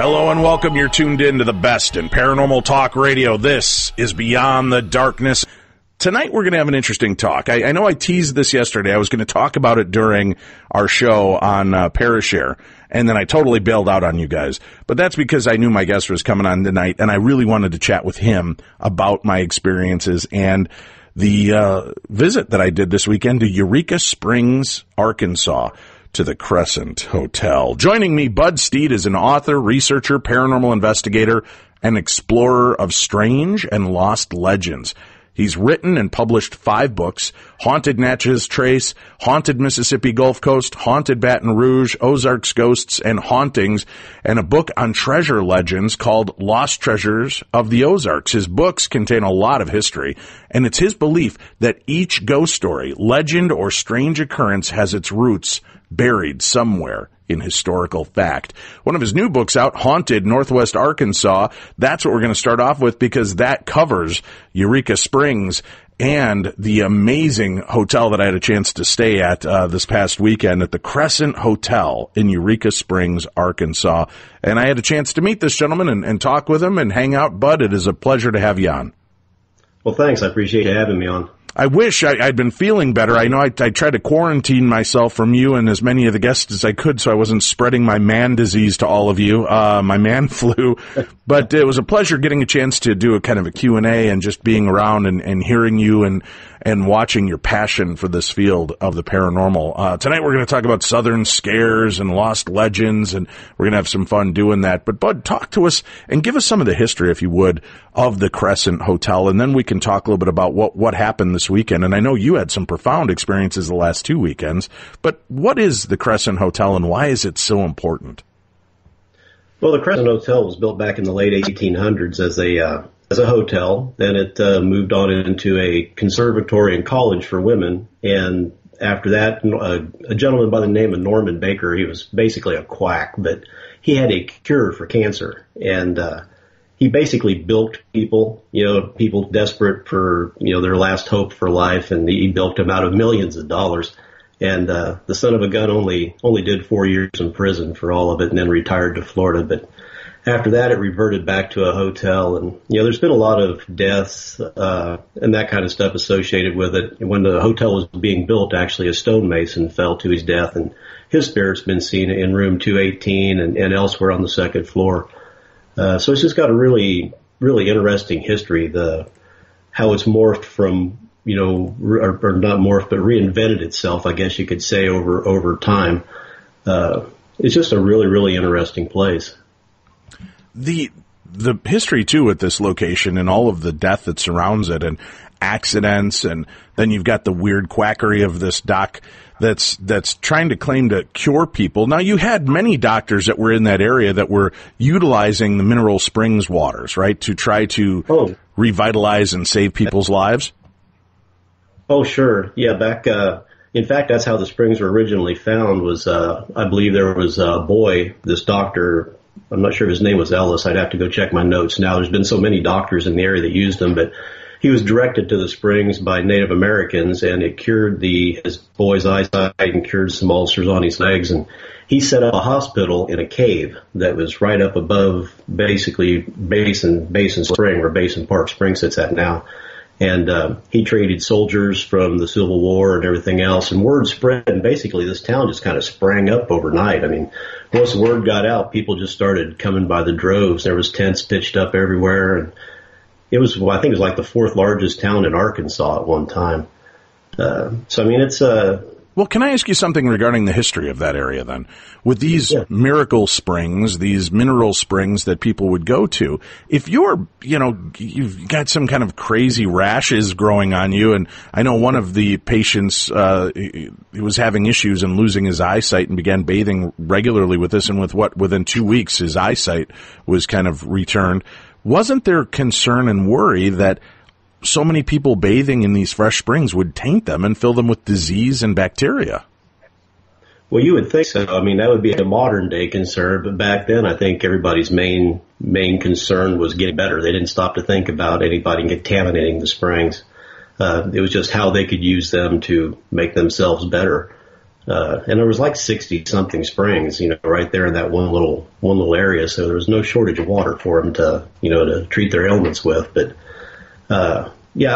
Hello and welcome. You're tuned in to the best in paranormal talk radio. This is Beyond the Darkness. Tonight we're going to have an interesting talk. I know I teased this yesterday. I was going to talk about it during our show on Parashare, and then I totally bailed out on you guys. But that's because I knew my guest was coming on tonight, and I really wanted to chat with him about my experiences and the visit that I did this weekend to Eureka Springs, Arkansas, to the Crescent Hotel. Joining me, Bud Steed is an author, researcher, paranormal investigator, and explorer of strange and lost legends. He's written and published 5 books: Haunted Natchez Trace, Haunted Mississippi Gulf Coast, Haunted Baton Rouge, Ozarks Ghosts and Hauntings, and a book on treasure legends called Lost Treasures of the Ozarks. His books contain a lot of history, and it's his belief that each ghost story, legend, or strange occurrence has its roots buried somewhere in historical fact. One of his new books out, Haunted Northwest Arkansas, that's what we're going to start off with, because that covers Eureka Springs and the amazing hotel that I had a chance to stay at this past weekend at the Crescent Hotel in Eureka Springs, Arkansas. And I had a chance to meet this gentleman and talk with him and hang out. Bud, it is a pleasure to have you on. Well, thanks. I appreciate you having me on. I wish I'd been feeling better. I know I tried to quarantine myself from you and as many of the guests as I could so I wasn't spreading my man disease to all of you, my man flu. But it was a pleasure getting a chance to do a kind of a Q&A and just being around and hearing you and watching your passion for this field of the paranormal. Tonight we're going to talk about Southern scares and lost legends, and we're going to have some fun doing that. But Bud, talk to us and give us some of the history, if you would, of the Crescent Hotel, and then we can talk a little bit about what happened this weekend. And I know you had some profound experiences the last 2 weekends, but what is the Crescent Hotel and why is it so important? Well, the Crescent Hotel was built back in the late 1800s as a hotel. Then it moved on into a conservatory and college for women. And after that, a gentleman by the name of Norman Baker, he was basically a quack, but he had a cure for cancer. And he basically bilked people, people desperate for, their last hope for life. And he bilked them out of millions of dollars. And the son of a gun only did 4 years in prison for all of it and then retired to Florida. But after that, it reverted back to a hotel. And, there's been a lot of deaths and that kind of stuff associated with it. And when the hotel was being built, actually, a stonemason fell to his death, and his spirit's been seen in room 218 and elsewhere on the second floor. So it's just got a really, really interesting history, how it's morphed from, or not morphed, but reinvented itself, I guess you could say, over time. It's just a really, really interesting place. The history, too, at this location and all of the death that surrounds it and accidents, and then you've got the weird quackery of this doc that's trying to claim to cure people. Now, you had many doctors that were in that area that were utilizing the mineral springs waters, right, to try to revitalize and save people's lives? Oh, sure. Yeah, back, in fact, that's how the springs were originally found was, I believe there was a boy, this doctor, I'm not sure if his name was Ellis. I'd have to go check my notes now. There's been so many doctors in the area that used them, but he was directed to the springs by Native Americans, and it cured his boy's eyesight and cured some ulcers on his legs. And he set up a hospital in a cave that was right up above basically Basin Spring, where Basin Park Spring sits at now. And he treated soldiers from the Civil War and everything else. And word spread, and basically this town just kind of sprang up overnight. I mean, once the word got out, people just started coming by the droves. There was tents pitched up everywhere, and it was, I think it was like the 4th largest town in Arkansas at one time. So, I mean, it's Well, can I ask you something regarding the history of that area then? With these miracle springs, these mineral springs that people would go to, if you've got some kind of crazy rashes growing on you, and I know one of the patients, he was having issues and losing his eyesight and began bathing regularly with this, and within 2 weeks his eyesight was kind of returned. Wasn't there concern and worry that so many people bathing in these fresh springs would taint them and fill them with disease and bacteria? Well, you would think so. I mean, that would be a modern day concern, but back then I think everybody's main concern was getting better. They didn't stop to think about anybody contaminating the springs. It was just how they could use them to make themselves better. And there was like 60 something springs, right there in that one little area. So there was no shortage of water for them to treat their ailments with. But, I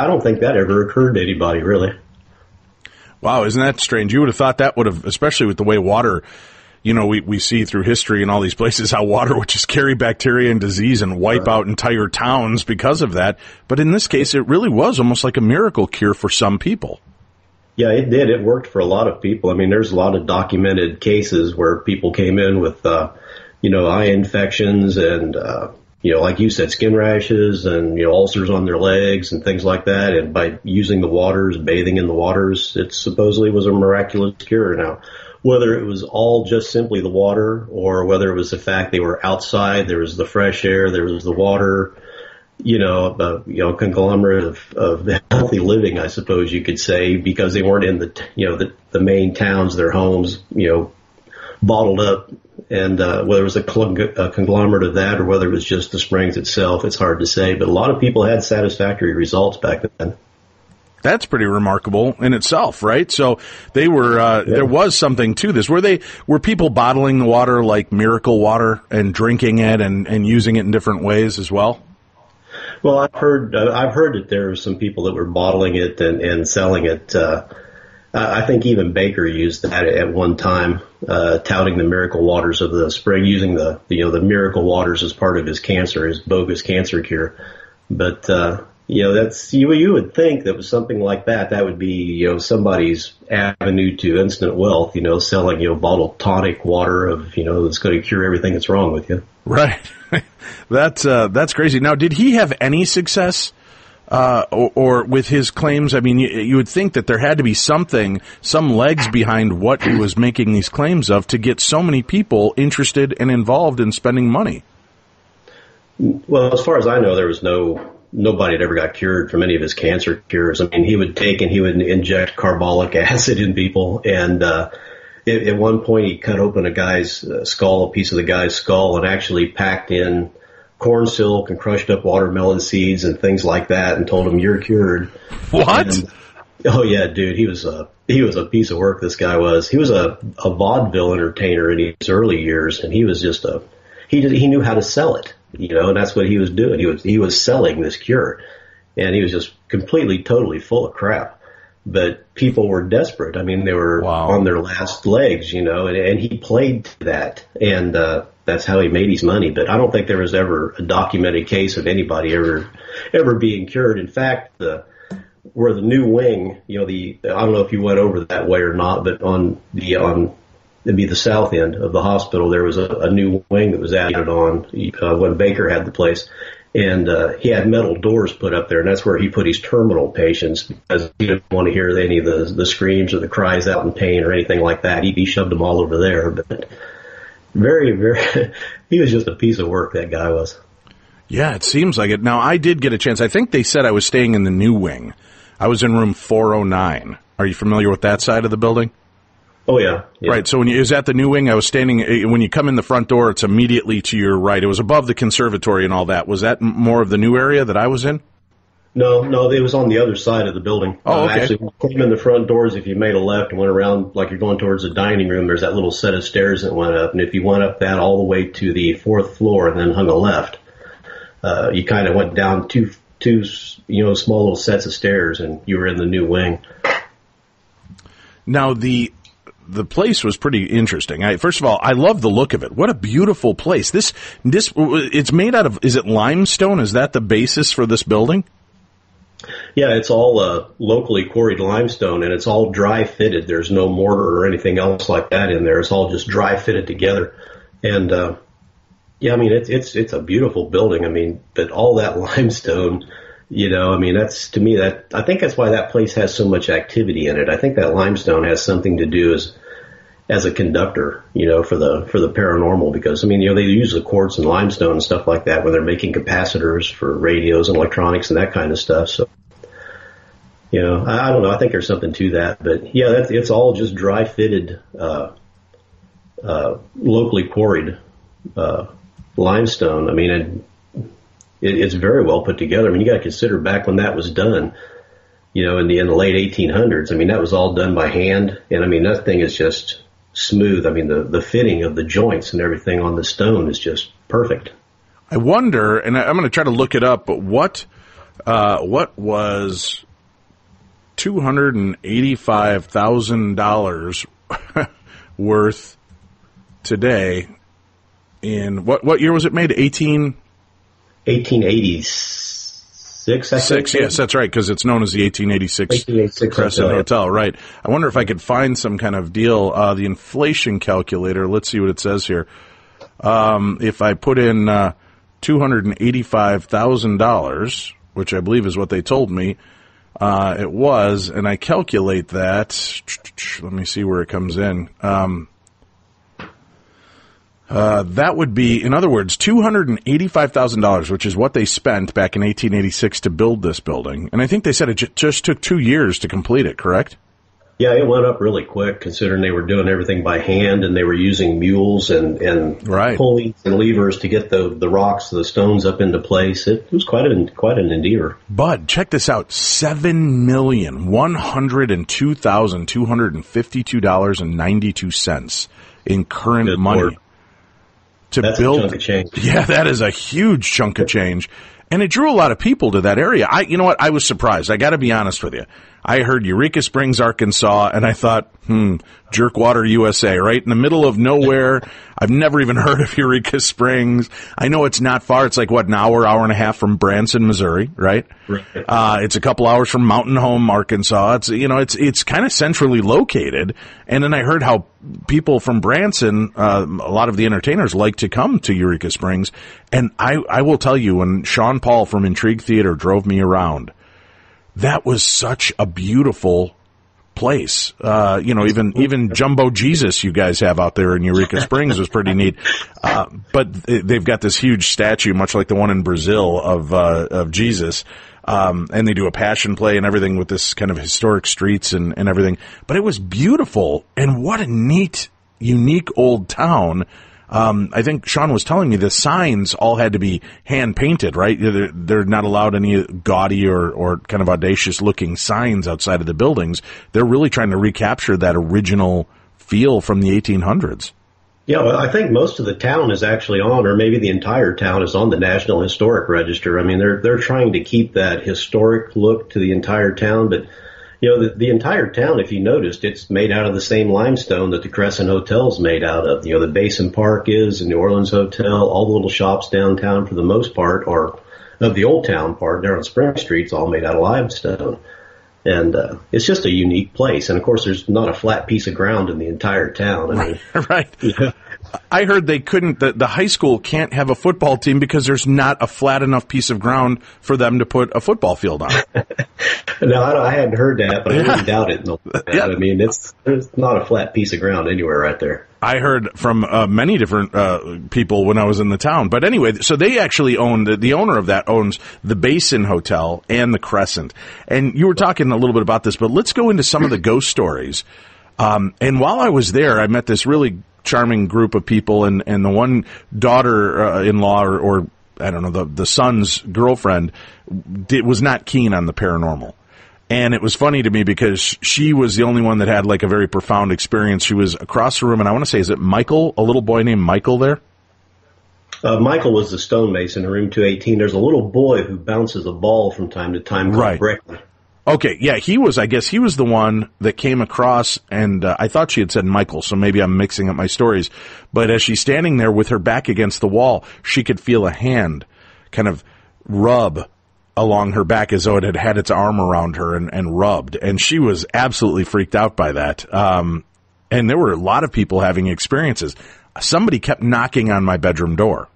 don't think that ever occurred to anybody really. Wow. Isn't that strange? You would have thought that would have, especially with the way water, we see through history in all these places how water would just carry bacteria and disease and wipe out entire towns because of that. But in this case, it really was almost like a miracle cure for some people. Yeah, it did. It worked for a lot of people. I mean, there's a lot of documented cases where people came in with, eye infections and, like you said, skin rashes and, ulcers on their legs and things like that. And by using the waters, bathing in the waters, it supposedly was a miraculous cure. Now, whether it was all just simply the water or whether it was the fact they were outside, there was the fresh air, there was the water, conglomerate of healthy living, I suppose you could say, because they weren't in the main towns, their homes, bottled up. And whether it was a conglomerate of that or whether it was just the springs itself, it's hard to say. But a lot of people had satisfactory results back then. That's pretty remarkable in itself, right? So they were, there was something to this. Were people bottling the water like miracle water and drinking it and using it in different ways as well? Well, I've heard that there were some people that were bottling it and selling it. I think even Baker used that at one time, touting the miracle waters of the spring, using the miracle waters as part of his bogus cancer cure. But, that's, you would think that was something like that. That would be, somebody's avenue to instant wealth, selling, bottled tonic water of, that's going to cure everything that's wrong with you. Right. That's crazy. Now, did he have any success, or with his claims? I mean, you would think that there had to be some legs behind what he was making these claims of to get so many people interested and involved in spending money. Well, as far as I know, there was nobody that ever got cured from any of his cancer cures. I mean, he would inject carbolic acid in people. And, at one point he cut open a piece of the guy's skull and actually packed in corn silk and crushed up watermelon seeds and things like that and told him, "You're cured." What? Oh yeah, dude. He was a piece of work. This guy was. He was a vaudeville entertainer in his early years, and he was just he knew how to sell it. And that's what he was doing. He was selling this cure, and he was just completely, totally full of crap. But people were desperate. I mean, they were on their last legs, and he played to that, and that's how he made his money. But I don't think there was ever a documented case of anybody ever being cured. In fact, where the new wing, I don't know if you went over that way or not, but it'd be the south end of the hospital, there was a new wing that was added on when Baker had the place. And he had metal doors put up there, and that's where he put his terminal patients because he didn't want to hear any of the screams or the cries out in pain or anything like that. He shoved them all over there. But very, very, he was just a piece of work, that guy was. Yeah, it seems like it. Now, I did get a chance. I think they said I was staying in the new wing. I was in room 409. Are you familiar with that side of the building? Oh, yeah. Right, so it was at the new wing. I was standing, when you come in the front door, it's immediately to your right. It was above the conservatory and all that. Was that more of the new area that I was in? No, it was on the other side of the building. Oh, okay. Actually, when you came in the front doors, if you made a left and went around like you're going towards the dining room, there's that little set of stairs that went up. And if you went up that all the way to the fourth floor and then hung a left, you kind of went down two small little sets of stairs and you were in the new wing. Now, the place was pretty interesting. First of all, I love the look of it. What a beautiful place. This it's made out of, is it limestone? Is that the basis for this building? Yeah, it's all locally quarried limestone, and it's all dry fitted. There's no mortar or anything else like that in there. It's all just dry fitted together. And yeah, I mean it's a beautiful building. I mean, but all that limestone, I mean, that's, to me, that I think that's why that place has so much activity in it. I think that limestone has something to do as a conductor, for the paranormal, because, I mean, they use the quartz and limestone and stuff like that when they're making capacitors for radios and electronics and that kind of stuff. So, I don't know. I think there's something to that, but yeah, it's all just dry fitted, locally quarried, limestone. I mean, it's very well put together. I mean, you got to consider back when that was done, in the late 1800s. I mean, that was all done by hand. And I mean, that thing is just smooth. I mean, the fitting of the joints and everything on the stone is just perfect. I wonder, and I'm going to try to look it up, but what was $285,000 worth today in what year was it made? 1886, I think. Yes, that's right, because it's known as the 1886 Crescent Hotel, right. I wonder if I could find some kind of deal. The inflation calculator, let's see what it says here. If I put in $285,000, which I believe is what they told me, it was, and I calculate that. Let me see where it comes in. That would be, in other words, $285,000, which is what they spent back in 1886 to build this building. And I think they said it just took 2 years to complete it, correct? Yeah, it went up really quick considering they were doing everything by hand and they were using mules and pulleys and levers to get the rocks, the stones up into place. It was quite an endeavor. Bud, check this out. $7,102,252.92 in current money. Lord. That's a chunk of change. Yeah, that is a huge chunk of change. And it drew a lot of people to that area. You know what? I was surprised. I got to be honest with you. I heard Eureka Springs, Arkansas, and I thought, Jerkwater, USA, right in the middle of nowhere. I've never even heard of Eureka Springs. I know it's not far. It's like, an hour and a half from Branson, Missouri, right? Right. It's a couple hours from Mountain Home, Arkansas. It's kind of centrally located. And then I heard how people from Branson, a lot of the entertainers like to come to Eureka Springs. And I will tell you, when Sean Paul from Intrigue Theater drove me around, that was such a beautiful place. Even Jumbo Jesus you guys have out there in Eureka Springs was pretty neat. But they've got this huge statue, much like the one in Brazil of Jesus. And they do a passion play and everything with this kind of historic streets and everything. But it was beautiful. And what a neat, unique old town. I think Sean was telling me the signs all had to be hand painted, right? They're not allowed any gaudy or kind of audacious looking signs outside of the buildings. They're really trying to recapture that original feel from the 1800s. Yeah, well, I think most of the town is actually on, or maybe the entire town is on the National Historic Register. I mean, they're trying to keep that historic look to the entire town, but the entire town, if you noticed, it's made out of the same limestone that the Crescent Hotel is made out of. The Basin Park is, the New Orleans Hotel, all the little shops downtown for the most part are of the Old Town part there on Spring Street. It's all made out of limestone. And it's just a unique place. And, of course, there's not a flat piece of ground in the entire town. I mean, right. Yeah. I heard they couldn't, the high school can't have a football team because there's not a flat enough piece of ground for them to put a football field on. No, I hadn't heard that, but I wouldn't doubt it. Yeah. I mean, there's not a flat piece of ground anywhere right there. I heard from many different people when I was in the town. But anyway, so they actually own, the owner of that owns the Basin Hotel and the Crescent. And you were talking a little bit about this, but let's go into some of the ghost stories. And while I was there, I met this really charming group of people, and the one daughter-in-law or I don't know, the son's girlfriend was not keen on the paranormal. And it was funny to me because she was the only one that had like a very profound experience. She was across the room, and I want to say, is it Michael, a little boy named Michael there? Michael was the stonemason in room 218. There's a little boy who bounces a ball from time to time called Brickley. Okay, yeah, I guess he was the one that came across, and I thought she had said Michael, so maybe I'm mixing up my stories. But as she's standing there with her back against the wall, she could feel a hand kind of rub along her back as though it had had its arm around her and rubbed. And she was absolutely freaked out by that. And there were a lot of people having experiences. Somebody kept knocking on my bedroom door.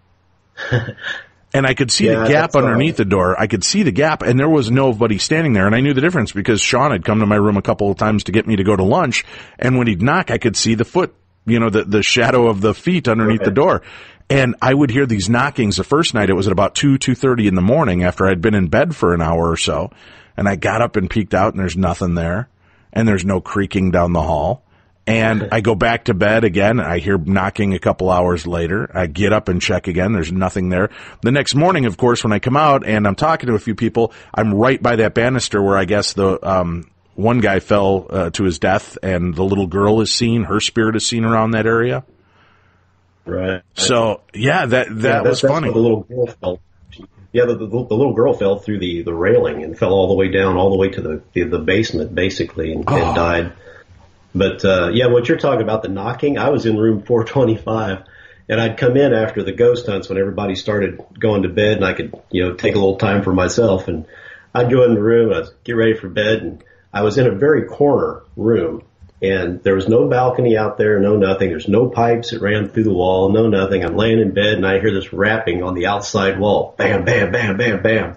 And I could see the gap underneath the door. I could see the gap, and there was nobody standing there. And I knew the difference because Sean had come to my room a couple of times to get me to go to lunch. And when he'd knock, I could see the foot, the shadow of the feet underneath the door. And I would hear these knockings. The first night, it was at about 2:30 in the morning after I'd been in bed for an hour or so. And I got up and peeked out, and there's nothing there. And there's no creaking down the hall. And I go back to bed again. I hear knocking a couple hours later. I get up and check again. There's nothing there. The next morning, of course, when I come out and I'm talking to a few people, I'm right by that banister where I guess the one guy fell to his death, and the little girl is seen. Her spirit is seen around that area. Right. So, yeah, that was funny. The little girl fell. Yeah, the little girl fell through the railing and fell all the way down, all the way to the basement, basically, and died. But, yeah, what you're talking about, the knocking, I was in room 425, and I'd come in after the ghost hunts when everybody started going to bed, and I could, take a little time for myself. And I'd go in the room, I'd get ready for bed, and I was in a very corner room, and there was no balcony out there, no nothing. There's no pipes that ran through the wall, no nothing. I'm laying in bed, and I hear this rapping on the outside wall. Bam, bam, bam, bam, bam.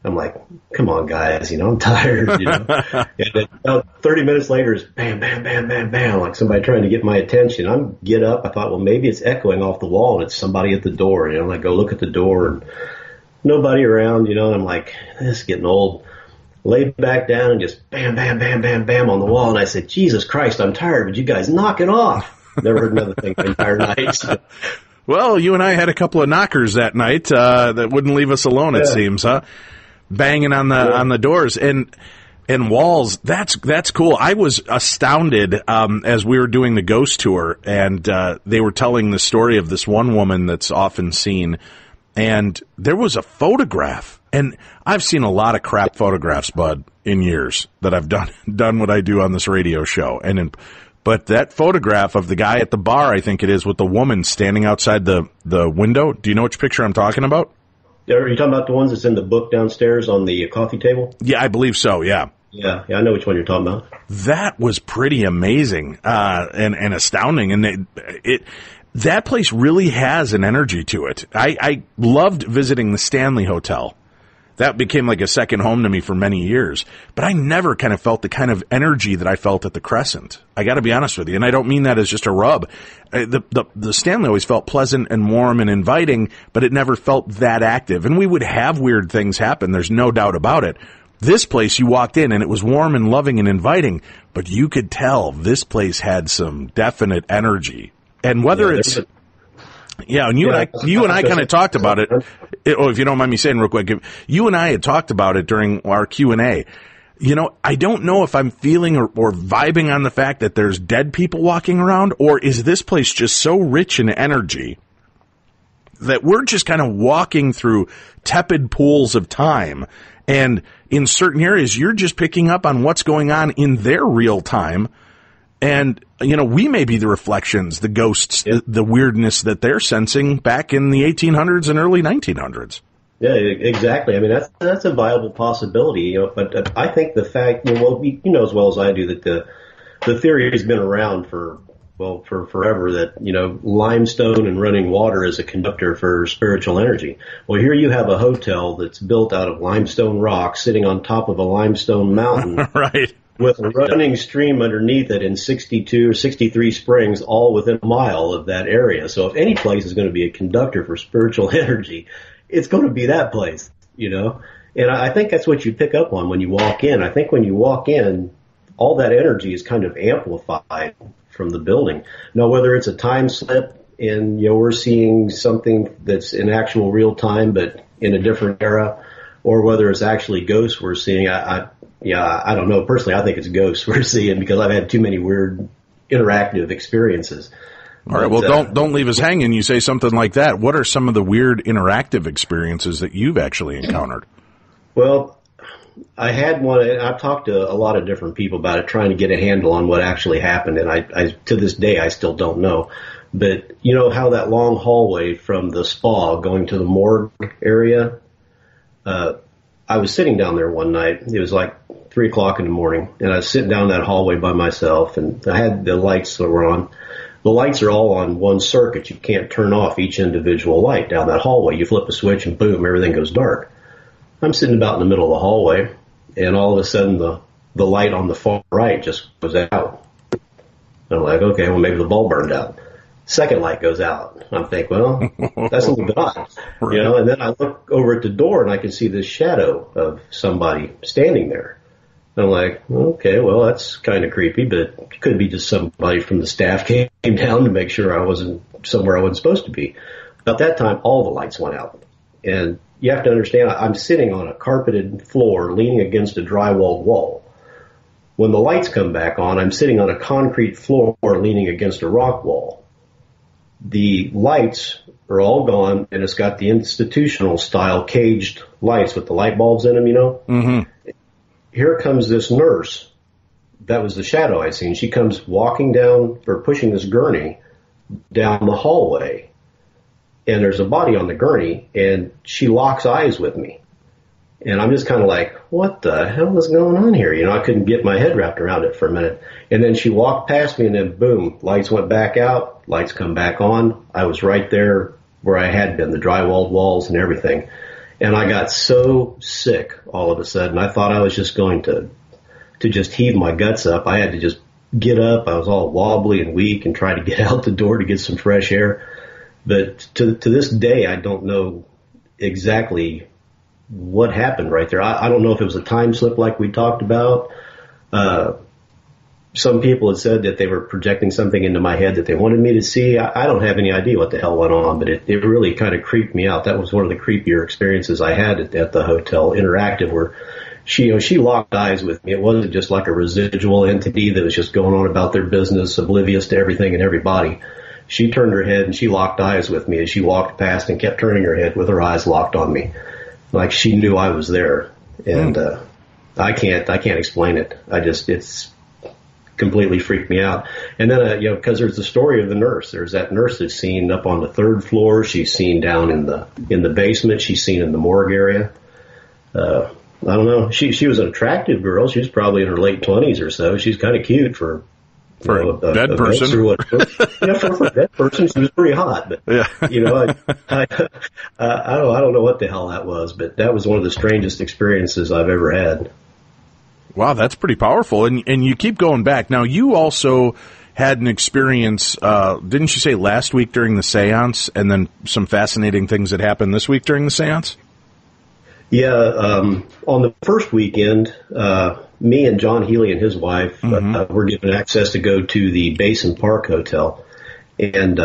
I'm like, come on, guys, I'm tired, And then about 30 minutes later, it's bam, bam, bam, bam, bam, like somebody trying to get my attention. I get up. I thought, well, maybe it's echoing off the wall, and it's somebody at the door. And I go look at the door, and nobody around, and I'm like, this is getting old. Laid back down and just bam, bam, bam, bam, bam on the wall. And I said, Jesus Christ, I'm tired. Would you guys knock it off? Never heard another thing the entire night. So. Well, you and I had a couple of knockers that night that wouldn't leave us alone, it seems, huh? Banging on the doors and walls. That's cool. I was astounded as we were doing the ghost tour, and they were telling the story of this one woman that's often seen, and there was a photograph. And I've seen a lot of crap photographs, Bud, in years that I've done what I do on this radio show. But that photograph of the guy at the bar, I think it is, with the woman standing outside the window. Do you know which picture I'm talking about? Are you talking about the ones that's in the book downstairs on the coffee table? Yeah, I believe so, yeah. Yeah, I know which one you're talking about. That was pretty amazing and astounding. And that place really has an energy to it. I loved visiting the Stanley Hotel. That became like a second home to me for many years. But I never kind of felt the kind of energy that I felt at the Crescent. I got to be honest with you. And I don't mean that as just a rub. The Stanley always felt pleasant and warm and inviting, but it never felt that active. And we would have weird things happen. There's no doubt about it. This place, you walked in and it was warm and loving and inviting, but you could tell this place had some definite energy. And whether it's... Yeah, and you and I kind of talked about it. If you don't mind me saying real quick, you and I had talked about it during our Q&A. I don't know if I'm feeling or vibing on the fact that there's dead people walking around, or is this place just so rich in energy that we're just kind of walking through tepid pools of time, and in certain areas, you're just picking up on what's going on in their real time. And, we may be the reflections, the ghosts, the weirdness that they're sensing back in the 1800s and early 1900s. Yeah, exactly. I mean, that's a viable possibility, but I think the fact, you know as well as I do that the theory has been around for forever that, limestone and running water is a conductor for spiritual energy. Well, here you have a hotel that's built out of limestone rock sitting on top of a limestone mountain. Right. With a running stream underneath it in 62 or 63 springs, all within a mile of that area. So if any place is going to be a conductor for spiritual energy, it's going to be that place, And I think that's what you pick up on when you walk in. I think when you walk in, all that energy is kind of amplified from the building. Now, whether it's a time slip and, we're seeing something that's in actual real time but in a different era, or whether it's actually ghosts we're seeing, I don't know. Personally, I think it's ghosts we're seeing because I've had too many weird interactive experiences. All right. Well, don't leave us hanging. You say something like that. What are some of the weird interactive experiences that you've actually encountered? Well, I had one. I've talked to a lot of different people about it, trying to get a handle on what actually happened. And I to this day, I still don't know. But you know how that long hallway from the spa going to the morgue area, I was sitting down there one night. It was like 3 o'clock in the morning, and I was sitting down that hallway by myself, and I had the lights that were on. The lights are all on one circuit. You can't turn off each individual light down that hallway. You flip a switch, and boom, everything goes dark. I'm sitting about in the middle of the hallway, and all of a sudden the light on the far right just goes out. And I'm like, okay, well, maybe the bulb burned out. Second light goes out. I'm thinking, well, that's a little bit odd, right. And then I look over at the door and I can see this shadow of somebody standing there. I'm like, okay, well, that's kind of creepy, but it could be just somebody from the staff came down to make sure I wasn't somewhere I wasn't supposed to be. At that time, all the lights went out. And you have to understand, I'm sitting on a carpeted floor leaning against a drywalled wall. When the lights come back on, I'm sitting on a concrete floor leaning against a rock wall. The lights are all gone, and it's got the institutional style caged lights with the light bulbs in them, you know? Mm-hmm. Here comes this nurse. That was the shadow I seen. She comes walking down, or pushing this gurney down the hallway. And there's a body on the gurney, and she locks eyes with me. And I'm just kind of like, what the hell is going on here? You know, I couldn't get my head wrapped around it for a minute. And then she walked past me, and then boom, lights went back out, lights come back on. I was right there where I had been, the drywalled walls and everything. And I got so sick all of a sudden. I thought I was just going to just heave my guts up. I had to just get up. I was all wobbly and weak and try to get out the door to get some fresh air. But to this day, I don't know exactly what happened right there. I don't know if it was a time slip like we talked about. Some people had said that they were projecting something into my head that they wanted me to see. I don't have any idea what the hell went on, but it really kind of creeped me out. That was one of the creepier experiences I had at the hotel interactive, where she locked eyes with me. It wasn't just like a residual entity that was just going on about their business, oblivious to everything and everybody. She turned her head and she locked eyes with me as she walked past and kept turning her head with her eyes locked on me, like she knew I was there. And I can't explain it. It's completely freaked me out. And then, because there's the story of the nurse. There's that nurse that's seen up on the third floor. She's seen down in the basement. She's seen in the morgue area. I don't know. She was an attractive girl. She was probably in her late 20s or so. She's kind of cute for a dead person. Yeah, for a dead person, she was pretty hot. But yeah. I don't know what the hell that was, but that was one of the strangest experiences I've ever had. Wow, that's pretty powerful. And you keep going back. Now, you also had an experience, didn't you say last week during the seance, and then some fascinating things that happened this week during the seance? Yeah, on the first weekend, me and John Healy and his wife were given access to go to the Basin Park Hotel, and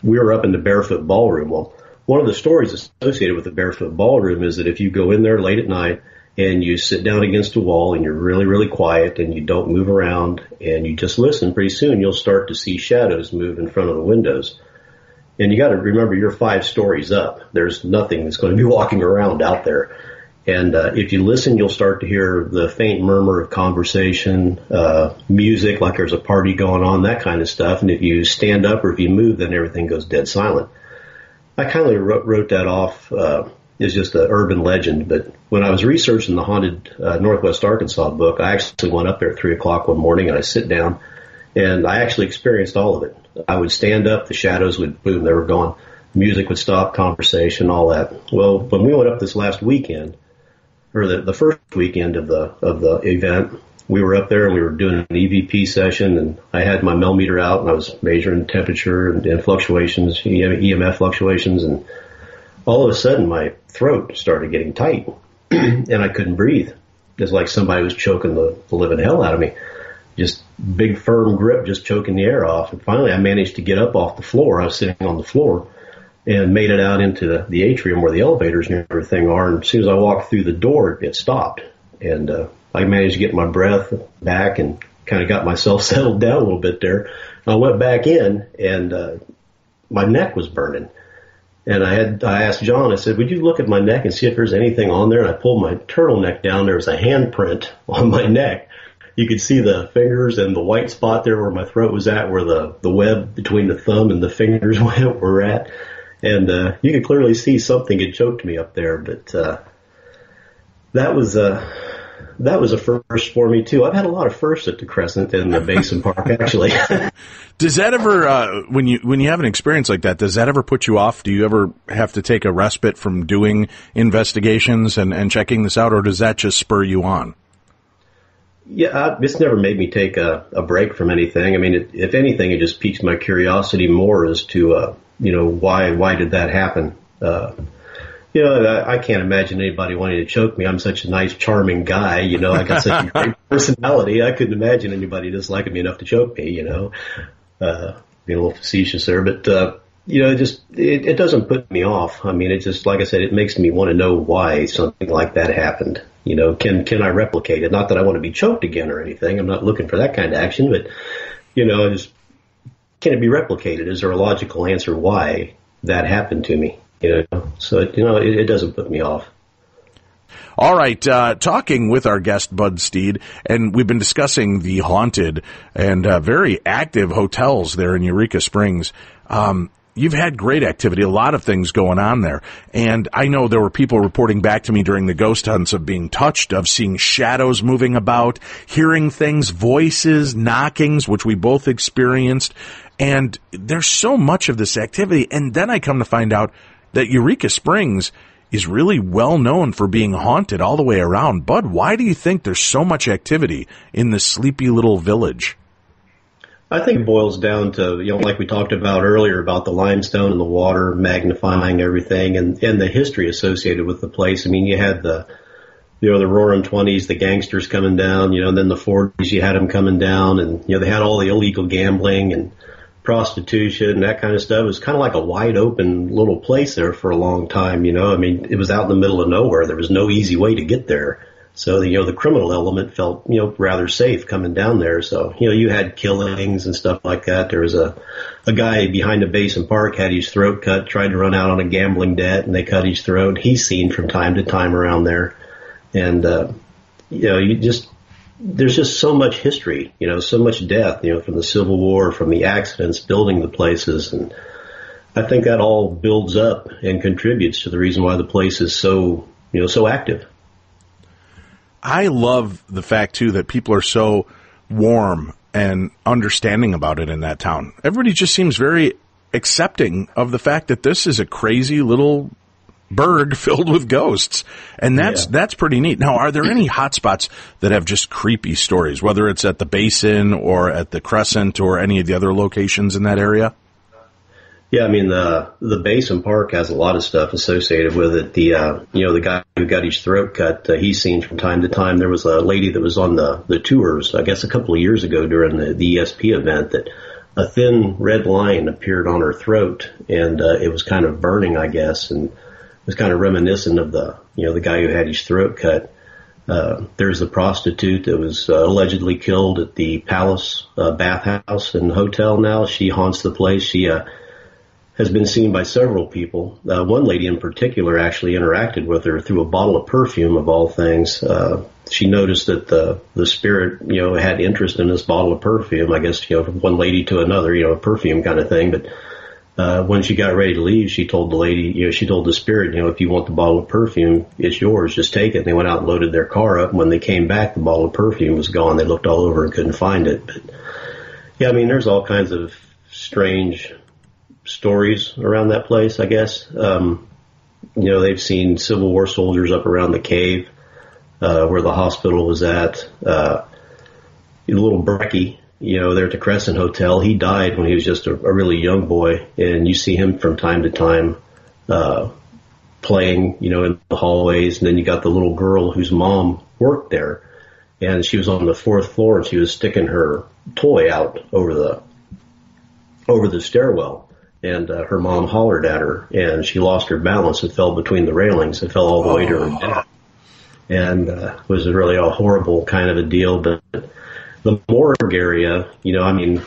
we were up in the Barefoot Ballroom. Well, one of the stories associated with the Barefoot Ballroom is that if you go in there late at night and you sit down against a wall and you're really, really quiet and you don't move around and you just listen, pretty soon you'll start to see shadows move in front of the windows. And you got to remember, you're 5 stories up. There's nothing that's going to be walking around out there. And if you listen, you'll start to hear the faint murmur of conversation, music, like there's a party going on, that kind of stuff. And if you stand up or if you move, then everything goes dead silent. I kind of wrote that off as just an urban legend. But when I was researching the Haunted Northwest Arkansas book, I actually went up there at 3 o'clock one morning and I sit down and I actually experienced all of it. I would stand up, the shadows would boom, they were gone. Music would stop, conversation, all that. Well, when we went up this last weekend, or the first weekend of the event, we were up there and we were doing an EVP session, and I had my millimeter out and I was measuring temperature and fluctuations, EMF fluctuations, and all of a sudden my throat started getting tight and I couldn't breathe. It's like somebody was choking the living hell out of me. Just big firm grip, just choking the air off. And finally I managed to get up off the floor. I was sitting on the floor and made it out into the atrium where the elevators and everything are. And as soon as I walked through the door, it stopped. And I managed to get my breath back and kind of got myself settled down a little bit there. I went back in, and my neck was burning. And I asked John, I said, would you look at my neck and see if there's anything on there? And I pulled my turtleneck down. There was a handprint on my neck. You could see the fingers and the white spot there where my throat was at, where the web between the thumb and the fingers were at. And you could clearly see something had choked me up there, but that was a first for me too. I've had a lot of firsts at the Crescent and the Basin Park, actually. Does that ever, when you have an experience like that, does that ever put you off? Do you ever have to take a respite from doing investigations and checking this out, or does that just spur you on? Yeah, it's never made me take a break from anything. I mean, if anything, it just piques my curiosity more as to why did that happen? I can't imagine anybody wanting to choke me. I'm such a nice, charming guy. I got such a great personality. I couldn't imagine anybody disliking me enough to choke me, being a little facetious there. But, it doesn't put me off. I mean, it just, like I said, it makes me want to know why something like that happened. Can I replicate it? Not that I want to be choked again or anything. I'm not looking for that kind of action, but, can it be replicated? Is there a logical answer why that happened to me? So, it doesn't put me off. All right, talking with our guest, Bud Steed, and we've been discussing the haunted and very active hotels there in Eureka Springs. You've had great activity, a lot of things going on there. And I know there were people reporting back to me during the ghost hunts of being touched, of seeing shadows moving about, hearing things, voices, knockings, which we both experienced. And there's so much of this activity. And then I come to find out that Eureka Springs is really well known for being haunted all the way around. Bud, why do you think there's so much activity in this sleepy little village? I think it boils down to, like we talked about earlier about the limestone and the water magnifying everything and the history associated with the place. I mean, you had the roaring 20s, the gangsters coming down, and then the 40s, you had them coming down and, they had all the illegal gambling and prostitution, that kind of stuff. It was kind of like a wide open little place there for a long time, I mean, it was out in the middle of nowhere. There was no easy way to get there. So, the criminal element felt, rather safe coming down there. So, you had killings and stuff like that. There was a guy behind a basin park had his throat cut, tried to run out on a gambling debt, and they cut his throat. He's seen from time to time around there. And, there's just so much history, so much death, from the Civil War, from the accidents, building the places. And I think that all builds up and contributes to the reason why the place is so active. I love the fact, too, that people are so warm and understanding about it in that town. Everybody just seems very accepting of the fact that this is a crazy little burg filled with ghosts. And that's pretty neat. Now, are there any hot spots that have just creepy stories, whether it's at the Basin or at the Crescent or any of the other locations in that area? Yeah, I mean, the Basin Park has a lot of stuff associated with it. The guy who got his throat cut, he's seen from time to time. There was a lady that was on the tours, I guess a couple of years ago during the ESP event, that a thin red line appeared on her throat, and it was kind of burning, I guess, and it was kind of reminiscent of the guy who had his throat cut. There's the prostitute that was allegedly killed at the Palace Bathhouse and Hotel now. She haunts the place. She has been seen by several people. One lady in particular actually interacted with her through a bottle of perfume, of all things. She noticed that the spirit, had interest in this bottle of perfume. I guess, from one lady to another, a perfume kind of thing. But when she got ready to leave, she told the lady, she told the spirit, if you want the bottle of perfume, it's yours, just take it. And they went out and loaded their car up. And when they came back, the bottle of perfume was gone. They looked all over and couldn't find it. But yeah, I mean, there's all kinds of strange stories around that place, I guess. They've seen Civil War soldiers up around the cave, where the hospital was at. Little Brecky, there at the Crescent Hotel, he died when he was just a really young boy, and you see him from time to time, playing, in the hallways. And then you got the little girl whose mom worked there, and she was on the 4th floor, and she was sticking her toy out over the stairwell. And her mom hollered at her, and she lost her balance and fell between the railings and fell all the way to her death. And it was really a horrible kind of a deal. But the morgue area, when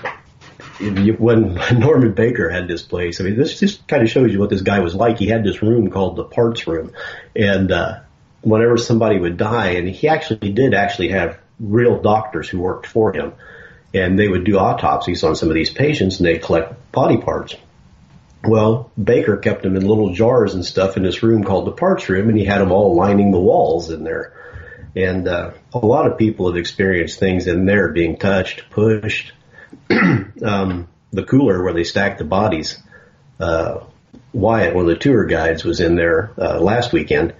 Norman Baker had this place, I mean, this just kind of shows you what this guy was like. He had this room called the parts room. And whenever somebody would die, and he did have real doctors who worked for him, and they would do autopsies on some of these patients, and they'd collect body parts. Well, Baker kept them in little jars and stuff in this room called the parts room, and he had them all lining the walls in there. And a lot of people have experienced things in there being touched, pushed. The cooler where they stacked the bodies, Wyatt, one of the tour guides, was in there last weekend,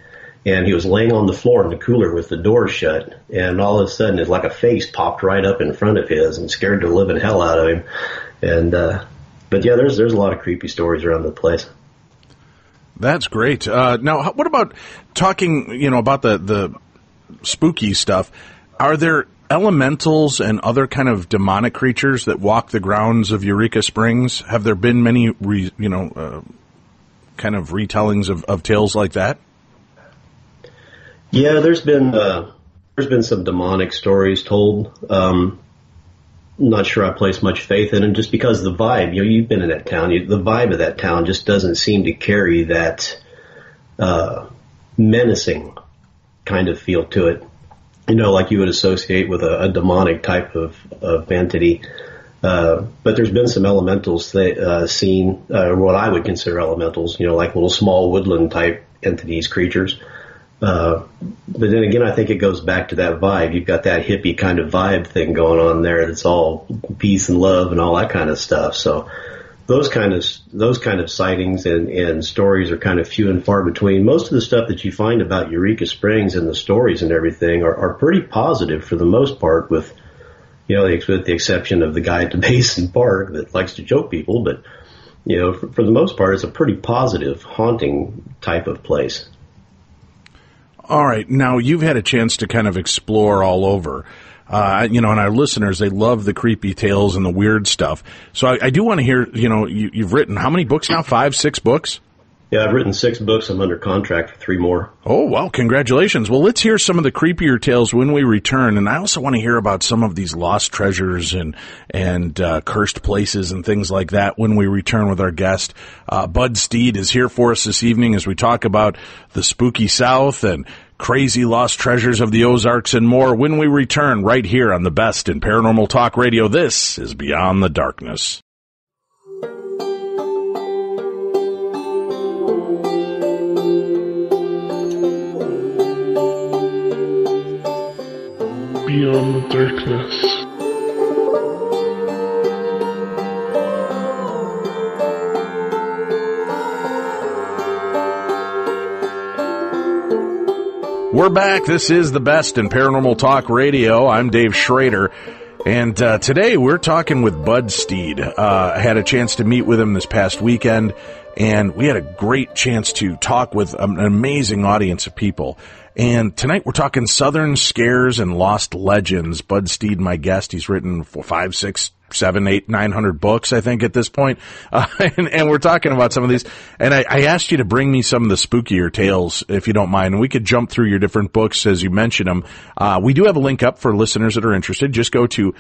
and he was laying on the floor in the cooler with the door shut, and all of a sudden it's like a face popped right up in front of his and scared the living hell out of him. And but yeah, there's a lot of creepy stories around the place. That's great. Now, what about talking, about the spooky stuff? Are there elementals and other kind of demonic creatures that walk the grounds of Eureka Springs? Have there been many, kind of retellings of tales like that? Yeah, there's been some demonic stories told. Not sure I place much faith in them, just because the vibe. You've been in that town. The vibe of that town just doesn't seem to carry that menacing kind of feel to it. Like you would associate with a demonic type of entity. But there's been some elementals seen, what I would consider elementals. Like little small woodland type entities, creatures. But then again, I think it goes back to that vibe. You've got that hippie kind of vibe thing going on there. That's all peace and love and all that kind of stuff. So those kind of sightings and stories are kind of few and far between. Most of the stuff that you find about Eureka Springs and the stories and everything are pretty positive for the most part, with the exception of the guy at the Basin Park that likes to joke people. But for the most part, it's a pretty positive, haunting type of place. All right. Now, you've had a chance to kind of explore all over. And our listeners, they love the creepy tales and the weird stuff. So I do want to hear, you've written how many books now? 5, 6 books? Yeah, I've written 6 books. I'm under contract for 3 more. Oh, well, congratulations. Well, let's hear some of the creepier tales when we return. And I also want to hear about some of these lost treasures and cursed places and things like that when we return with our guest. Bud Steed is here for us this evening as we talk about the spooky South and crazy lost treasures of the Ozarks and more when we return right here on the best in paranormal talk radio. This is Beyond the Darkness. Beyond the Darkness. We're back. This is the best in paranormal talk radio. I'm Dave Schrader, and today we're talking with Bud Steed. I had a chance to meet with him this past weekend, and we had a great chance to talk with an amazing audience of people. And tonight we're talking Southern Scares and Lost Legends. Bud Steed, my guest, he's written 5, 6, 7, 8, 900 books, I think, at this point. And we're talking about some of these. And I asked you to bring me some of the spookier tales, if you don't mind. And we could jump through your different books as you mention them. We do have a link up for listeners that are interested. Just go to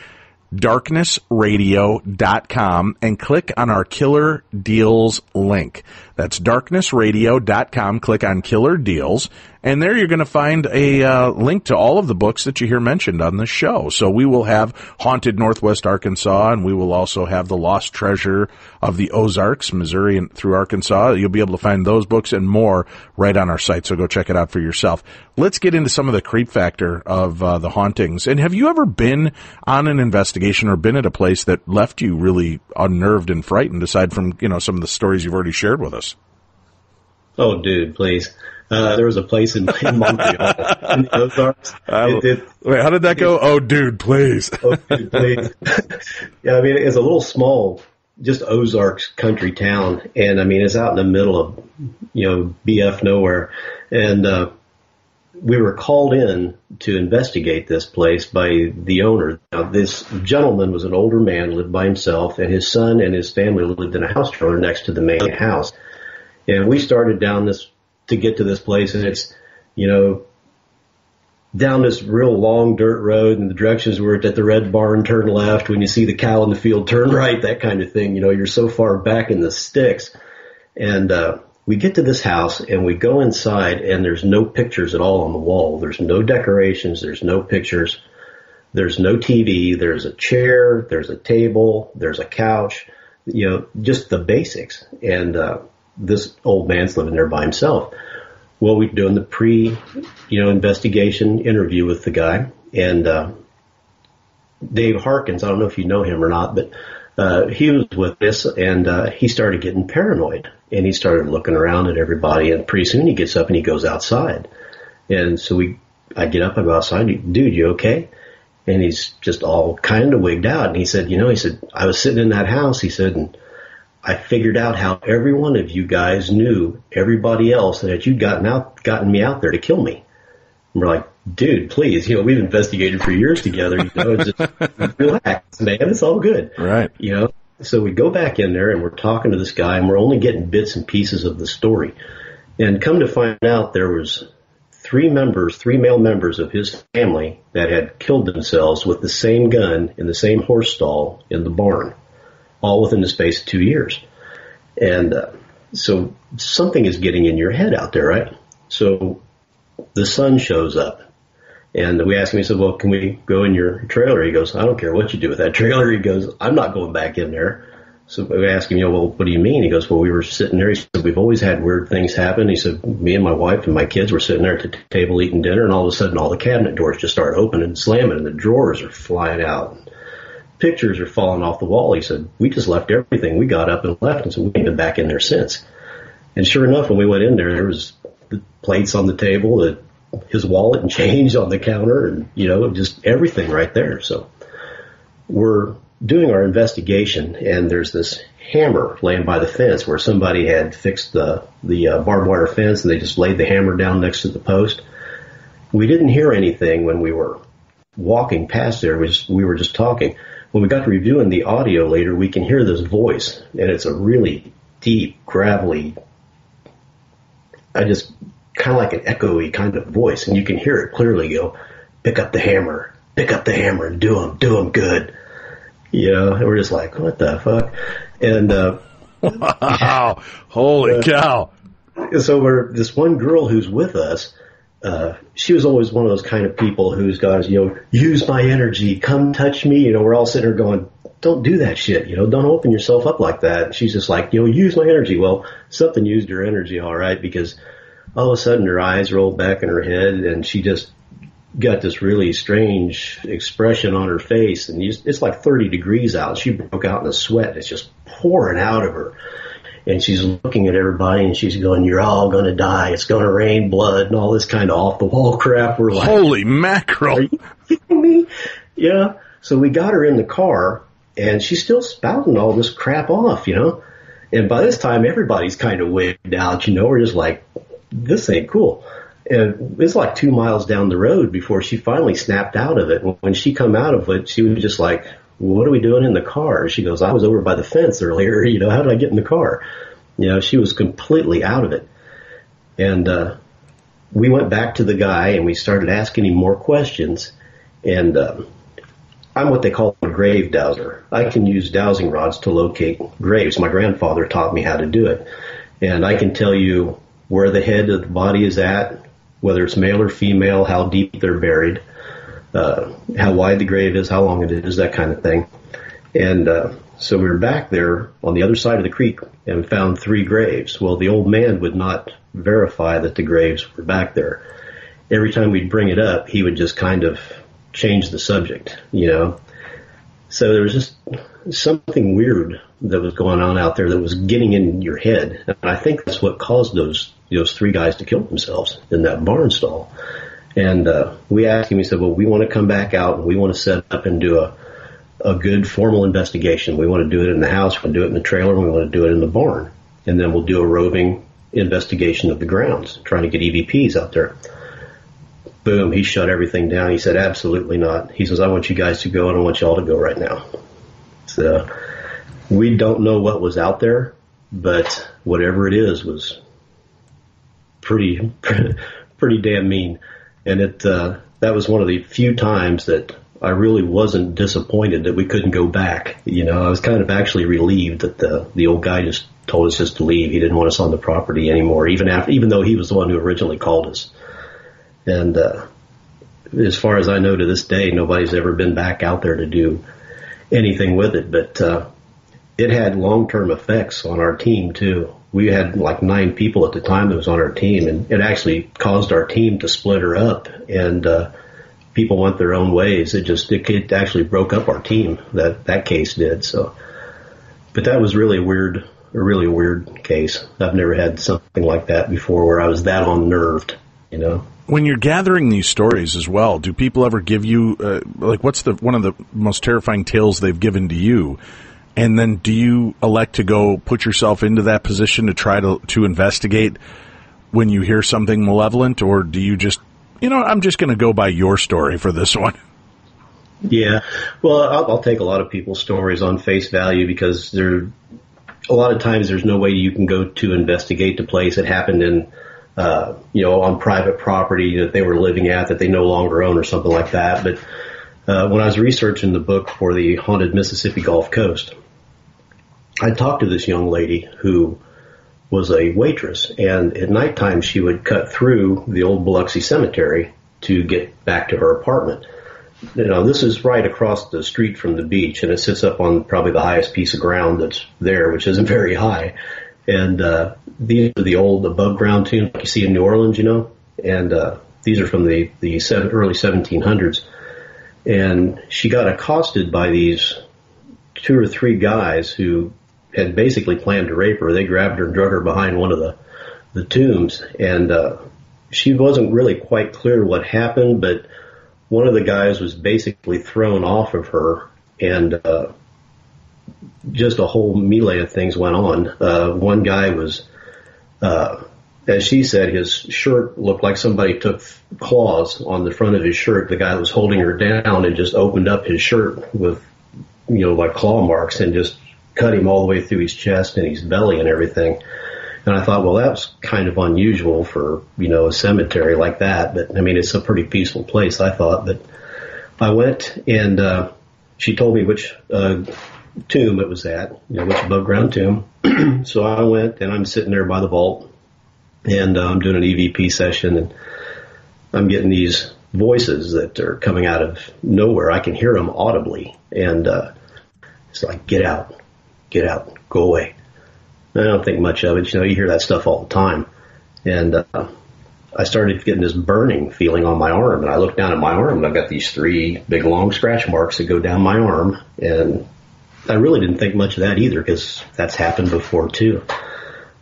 darknessradio.com and click on our Killer Deals link. That's darknessradio.com. Click on Killer Deals. And there you're going to find a link to all of the books that you hear mentioned on this show. So we will have Haunted Northwest Arkansas, and we will also have The Lost Treasure of the Ozarks, Missouri and through Arkansas. You'll be able to find those books and more right on our site, so go check it out for yourself. Let's get into some of the creep factor of the hauntings. And have you ever been on an investigation or been at a place that left you really unnerved and frightened, aside from, some of the stories you've already shared with us? Oh, dude, please. There was a place in Montreal, in the Ozarks. Wait, how did that go? Oh, dude, please. Oh, dude, please. Yeah, it's a little small, just Ozarks country town. And, it's out in the middle of, BF nowhere. And we were called in to investigate this place by the owner. Now, this gentleman was an older man, lived by himself, and his son and his family lived in a house trailer next to the main house. And we started down to get to this place, and it's, down this real long dirt road, and the directions were at the red barn, turn left. When you see the cow in the field, turn right, that kind of thing. You're so far back in the sticks. And we get to this house, and we go inside, and there's no pictures at all on the wall. There's no decorations. There's no pictures. There's no TV. There's a chair. There's a table. There's a couch. Just the basics. And this old man's living there by himself. Well, we're doing the investigation interview with the guy, and Dave Harkins, I don't know if you know him or not, but he was with us, and he started getting paranoid, and he started looking around at everybody, and pretty soon he gets up and he goes outside. And so I get up and go outside. Dude, you okay? And he's just all kind of wigged out, and he said, I was sitting in that house, he said, and I figured out how every one of you guys knew everybody else that you'd gotten me out there to kill me. And we're like, dude, please, we've investigated for years together, just relax, man, it's all good. Right. So we go back in there and we're talking to this guy and we're only getting bits and pieces of the story. And come to find out there was three male members of his family that had killed themselves with the same gun in the same horse stall in the barn, all within the space of 2 years. And so something is getting in your head out there, right? So the son shows up. And we asked him, he said, well, can we go in your trailer? He goes, I don't care what you do with that trailer. He goes, I'm not going back in there. So we asked him, well, what do you mean? He goes, well, we were sitting there. He said, we've always had weird things happen. He said, me and my wife and my kids were sitting there at the table eating dinner, and all of a sudden all the cabinet doors just start opening and slamming, and the drawers are flying out. Pictures are falling off the wall. He said, we just left everything. We got up and left, and so we ain't been back in there since. And sure enough, when we went in there was the plates on the table, his wallet and change on the counter, and, just everything right there. So we're doing our investigation, and there's this hammer laying by the fence where somebody had fixed the barbed wire fence, and they just laid the hammer down next to the post. We didn't hear anything when we were walking past there. We were just talking. When we got to reviewing the audio later, we can hear this voice, and it's a really deep, gravelly, kind of like an echoey kind of voice, and you can hear it clearly go, pick up the hammer, and do him good. And we're just like, what the fuck? And, wow, holy cow. So this one girl who's with us, she was always one of those kind of people who's got, use my energy, come touch me. We're all sitting there going, don't do that shit. Don't open yourself up like that. And she's just like, use my energy. Well, something used her energy all right, because all of a sudden her eyes rolled back in her head and she just got this really strange expression on her face. And it's like 30 degrees out. She broke out in a sweat. It's just pouring out of her. And she's looking at everybody and she's going, you're all going to die. It's going to rain blood and all this kind of off the wall crap. We're like, holy mackerel. Are you kidding me? Yeah. So we got her in the car and she's still spouting all this crap off, And by this time, everybody's kind of wigged out, We're just like, this ain't cool. And it's like 2 miles down the road before she finally snapped out of it. When she come out of it, she was just like, what are we doing in the car? She goes, I was over by the fence earlier. How did I get in the car? She was completely out of it. And we went back to the guy and we started asking him more questions. And I'm what they call a grave dowser. I can use dowsing rods to locate graves. My grandfather taught me how to do it. And I can tell you where the head of the body is at, whether it's male or female, how deep they're buried, how wide the grave is, how long it is, that kind of thing. And so we were back there on the other side of the creek and found 3 graves. Well, the old man would not verify that the graves were back there. Every time we'd bring it up, he would just kind of change the subject, So there was just something weird that was going on out there that was getting in your head. And I think that's what caused those 3 guys to kill themselves in that barn stall. And we asked him, he said, well, we want to come back out and we want to set up and do a good formal investigation. We want to do it in the house, we want to do it in the trailer, and we want to do it in the barn. And then we'll do a roving investigation of the grounds, trying to get EVPs out there. Boom, he shut everything down. He said, absolutely not. He says, I want you guys to go, and I want you all to go right now. So we don't know what was out there, but whatever it is was pretty damn mean. And that was one of the few times that I really wasn't disappointed that we couldn't go back. I was kind of actually relieved that the old guy just told us just to leave. He didn't want us on the property anymore, even though he was the one who originally called us. And as far as I know to this day, nobody's ever been back out there to do anything with it. But it had long-term effects on our team, too. We had like 9 people at the time that was on our team, and it actually caused our team to splinter up, and people went their own ways. It actually broke up our team, that case did. So, but that was really a really weird case. I've never had something like that before where I was that unnerved, When you're gathering these stories as well, do people ever give you, what's one of the most terrifying tales they've given to you? And then do you elect to go put yourself into that position to try to investigate when you hear something malevolent, or do you just, I'm just going to go by your story for this one? Yeah. Well, I'll take a lot of people's stories on face value because a lot of times there's no way you can go to investigate the place. It happened in, on private property that they were living at that they no longer own or something like that. But when I was researching the book for the Haunted Mississippi Gulf Coast, I talked to this young lady who was a waitress, and at nighttime she would cut through the old Biloxi Cemetery to get back to her apartment. This is right across the street from the beach, and it sits up on probably the highest piece of ground that's there, which isn't very high. And these are the old above ground tombs like you see in New Orleans, and these are from the early 1700s. And she got accosted by these 2 or 3 guys who had basically planned to rape her. They grabbed her and drug her behind one of the tombs, and she wasn't really quite clear what happened, but one of the guys was basically thrown off of her, and just a whole melee of things went on. One guy was, as she said, his shirt looked like somebody took claws on the front of his shirt. The guy was holding her down and just opened up his shirt with, like claw marks, and just cut him all the way through his chest and his belly and everything. And I thought, well, that's kind of unusual for, a cemetery like that. But, it's a pretty peaceful place, I thought. But I went, and she told me which tomb it was at, which above ground tomb. So I went, and I'm sitting there by the vault, and I'm doing an EVP session, and I'm getting these voices that are coming out of nowhere. I can hear them audibly. And it's like, get out, go away. I don't think much of it. You hear that stuff all the time. And I started getting this burning feeling on my arm. And I looked down at my arm, and I've got these 3 big, long scratch marks that go down my arm. And I really didn't think much of that either, because that's happened before, too.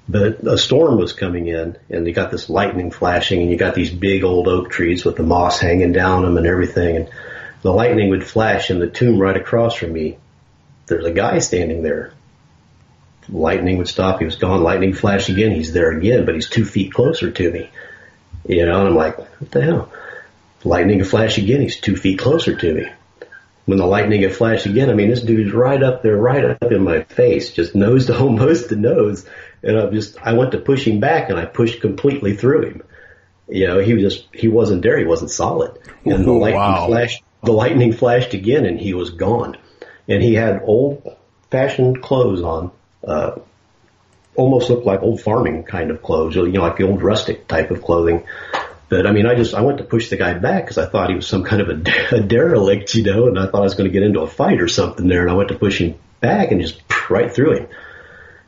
But a storm was coming in, and you got this lightning flashing, and you got these big old oak trees with the moss hanging down them and everything. And the lightning would flash in the tomb right across from me. There's a guy standing there. Lightning would stop. He was gone. Lightning flashed again. He's there again, but he's 2 feet closer to me. And I'm like, what the hell? Lightning would flash again. He's 2 feet closer to me. When the lightning would flash again, this dude's right up there, right up in my face, just nose to almost to nose. And I went to push him back, and I pushed completely through him. He wasn't there. He wasn't solid. And the lightning flashed again, and he was gone. And he had old-fashioned clothes on, almost looked like old farming kind of clothes, like the old rustic type of clothing. But, I went to push the guy back because I thought he was some kind of a derelict, and I thought I was going to get into a fight or something there, and I went to push him back and just right through him.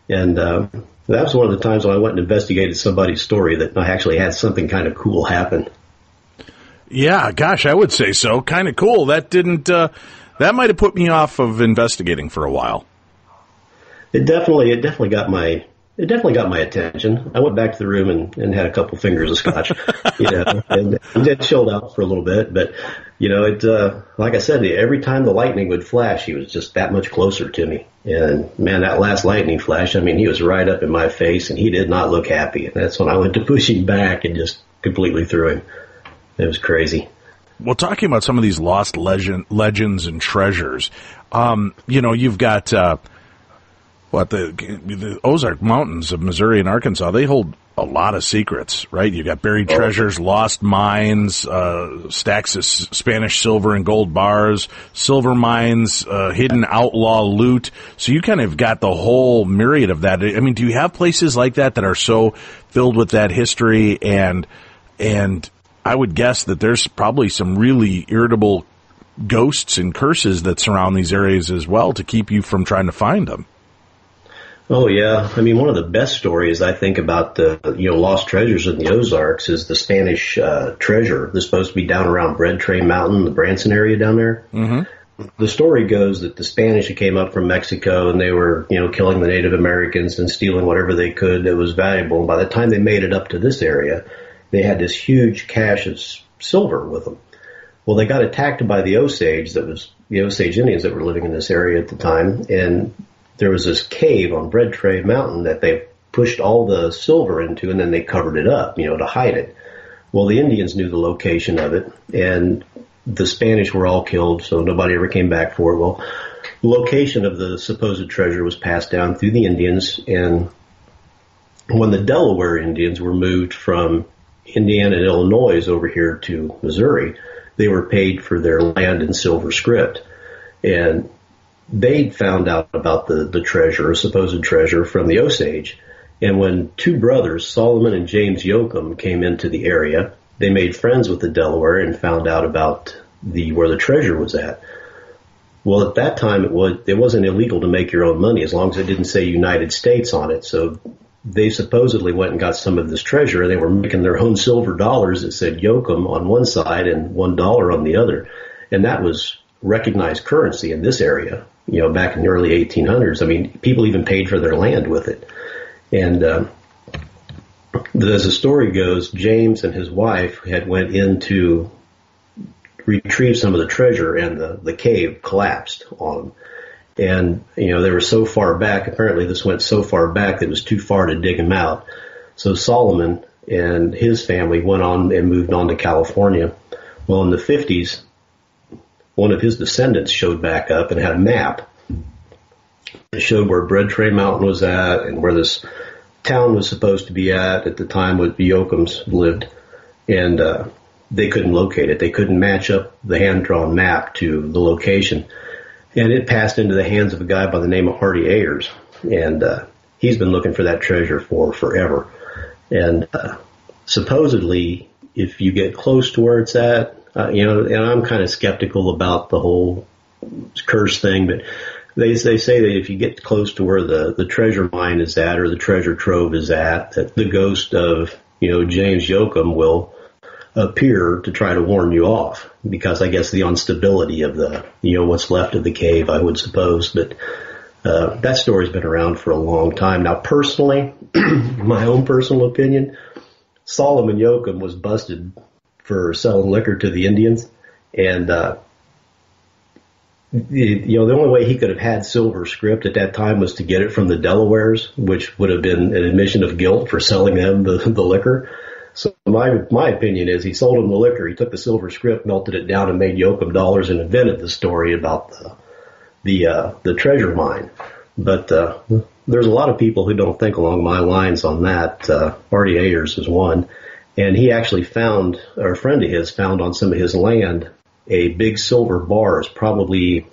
And that was one of the times when I went and investigated somebody's story that I actually had something kind of cool happen. Yeah, gosh, I would say so. Kind of cool. That didn't... that might have put me off of investigating for a while. It definitely got my attention. I went back to the room and had a couple fingers of scotch, and then chilled out for a little bit. But, like I said, every time the lightning would flash, he was just that much closer to me. And man, that last lightning flash, he was right up in my face, and he did not look happy. And that's when I went to push him back and just completely threw him. It was crazy. Well, talking about some of these lost legends and treasures, you've got the Ozark Mountains of Missouri and Arkansas. They hold a lot of secrets, right? You got buried treasures, lost mines, stacks of Spanish silver and gold bars, silver mines, hidden outlaw loot. So you kind of got the whole myriad of that. Do you have places like that are so filled with that history? And I would guess that there's probably some really irritable ghosts and curses that surround these areas as well to keep you from trying to find them. Oh, yeah. One of the best stories I think about the lost treasures in the Ozarks is the Spanish treasure that's supposed to be down around Bread Train Mountain, the Branson area down there. Mm-hmm. The story goes that the Spanish came up from Mexico, and they were, killing the Native Americans and stealing whatever they could that was valuable. And by the time they made it up to this area, they had this huge cache of silver with them. Well, they got attacked by the Osage, that was the Osage Indians that were living in this area at the time, and there was this cave on Bread Tray Mountain that they pushed all the silver into, and then they covered it up, to hide it. Well, the Indians knew the location of it, and the Spanish were all killed, so nobody ever came back for it. Well, the location of the supposed treasure was passed down through the Indians, and when the Delaware Indians were moved from Indiana and Illinois over here to Missouri, they were paid for their land in silver script. And they found out about the treasure, supposed treasure, from the Osage. And when two brothers, Solomon and James Yoakum, came into the area, they made friends with the Delaware and found out about where the treasure was at. Well, at that time, it wasn't illegal to make your own money as long as it didn't say United States on it. So they supposedly went and got some of this treasure. They were making their own silver dollars that said Yoakum on one side and $1 on the other. And that was recognized currency in this area, back in the early 1800s. I mean, people even paid for their land with it. And as the story goes, James and his wife had went in to retrieve some of the treasure, and the cave collapsed on them. And, they were so far back, apparently this went so far back that it was too far to dig them out. So Solomon and his family went on and moved on to California. Well, in the 50s, one of his descendants showed back up and had a map. It showed where Bread Tray Mountain was at and where this town was supposed to be at the time where the Yoakums lived. And they couldn't locate it. They couldn't match up the hand-drawn map to the location. And it passed into the hands of a guy by the name of Hardy Ayers. And he's been looking for that treasure for forever. And supposedly, if you get close to where it's at, and I'm kind of skeptical about the whole curse thing, but they say that if you get close to where the treasure mine is at or the treasure trove is at, that the ghost of, James Yoakum will appear to try to warn you off, because I guess the instability of what's left of the cave, I would suppose. But that story's been around for a long time. Now, personally, my own personal opinion, Solomon Yoakum was busted for selling liquor to the Indians, and the only way he could have had silver script at that time was to get it from the Delawares, which would have been an admission of guilt for selling them the liquor. So my opinion is he sold them the liquor, he took the silver script, melted it down, and made Yoakum dollars, and invented the story about the treasure mine. But there's a lot of people who don't think along my lines on that. Hardy Ayers is one. And he actually found, or a friend of his found on some of his land, a big silver bar. It's probably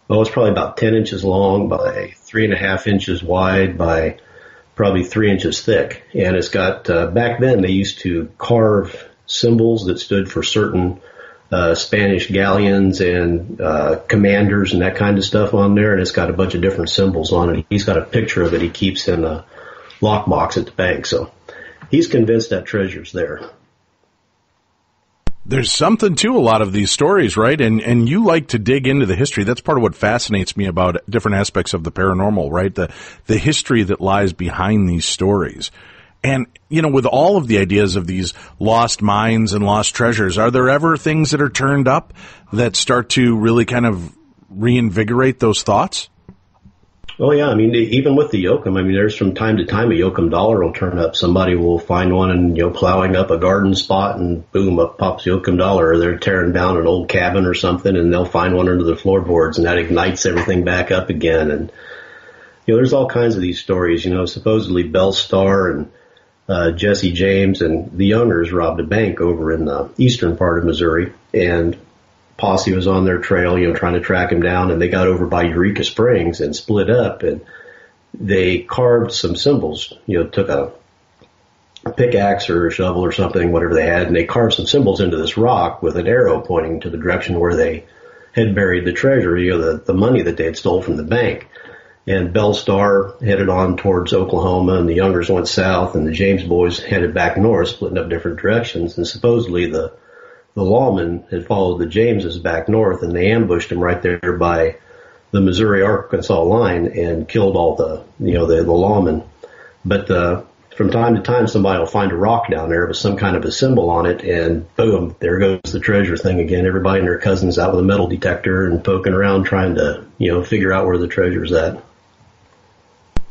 about 10 inches long by 3.5 inches wide by probably 3 inches thick. And it's got, back then they used to carve symbols that stood for certain Spanish galleons and commanders and that kind of stuff on there. And it's got a bunch of different symbols on it. He's got a picture of it he keeps in a lockbox at the bank. So he's convinced that treasure's there. There's something to a lot of these stories, right? And you like to dig into the history. That's part of what fascinates me about different aspects of the paranormal, right? The history that lies behind these stories. And, with all of the ideas of these lost mines and lost treasures, are there ever things that are turned up that start to really kind of reinvigorate those thoughts? Oh, yeah. I mean, even with the Yoakum, there's from time to time a Yoakum dollar will turn up. Somebody will find one and, plowing up a garden spot, and boom, up pops Yoakum dollar. Or they're tearing down an old cabin or something, and they'll find one under the floorboards, and that ignites everything back up again. And, there's all kinds of these stories. Supposedly Belle Starr and Jesse James and the Youngers robbed a bank over in the eastern part of Missouri, and posse was on their trail, trying to track him down, and they got over by Eureka Springs and split up, and they carved some symbols, took a pickaxe or a shovel or something, whatever they had, and they carved some symbols into this rock with an arrow pointing to the direction where they had buried the treasure, the money that they had stole from the bank. And Belle Starr headed on towards Oklahoma, and the Youngers went south, and the James boys headed back north, splitting up different directions, and supposedly the lawmen had followed the Jameses back north, and they ambushed them right there by the Missouri-Arkansas line and killed all the lawmen. But from time to time, somebody will find a rock down there with some kind of a symbol on it, and boom, there goes the treasure thing again. Everybody and their cousins out with a metal detector and poking around trying to, figure out where the treasure's at.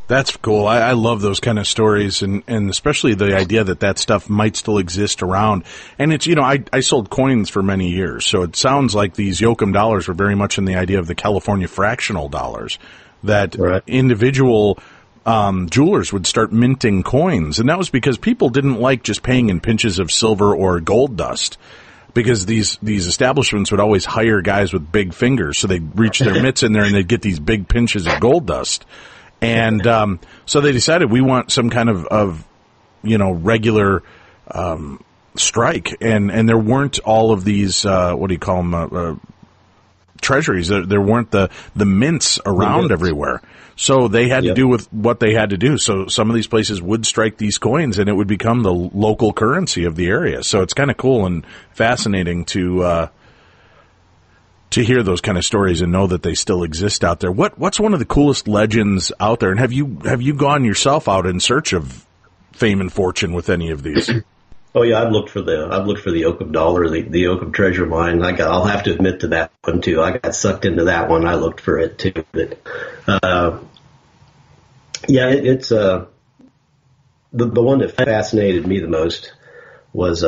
That's cool. I love those kind of stories, and especially the idea that stuff might still exist around. And it's, I sold coins for many years, so it sounds like these Yoakum dollars were very much in the idea of the California fractional dollars, that right. Individual jewelers would start minting coins, and that was because people didn't like just paying in pinches of silver or gold dust, because these establishments would always hire guys with big fingers, so they'd reach their mitts in there and they'd get these big pinches of gold dust. And so they decided we want some kind of regular strike, and there weren't all of these what do you call them, treasuries. There weren't the mints around everywhere. So they had to do with what they had to do. So some of these places would strike these coins, and it would become the local currency of the area. So it's kind of cool and fascinating to hear those kind of stories and know that they still exist out there. What's one of the coolest legends out there? And have you gone yourself out in search of fame and fortune with any of these? Oh yeah, I've looked for the Yoakum dollar, the Yoakum treasure mine. I'll have to admit to that one too. I got sucked into that one. I looked for it too. But it's the one that fascinated me the most was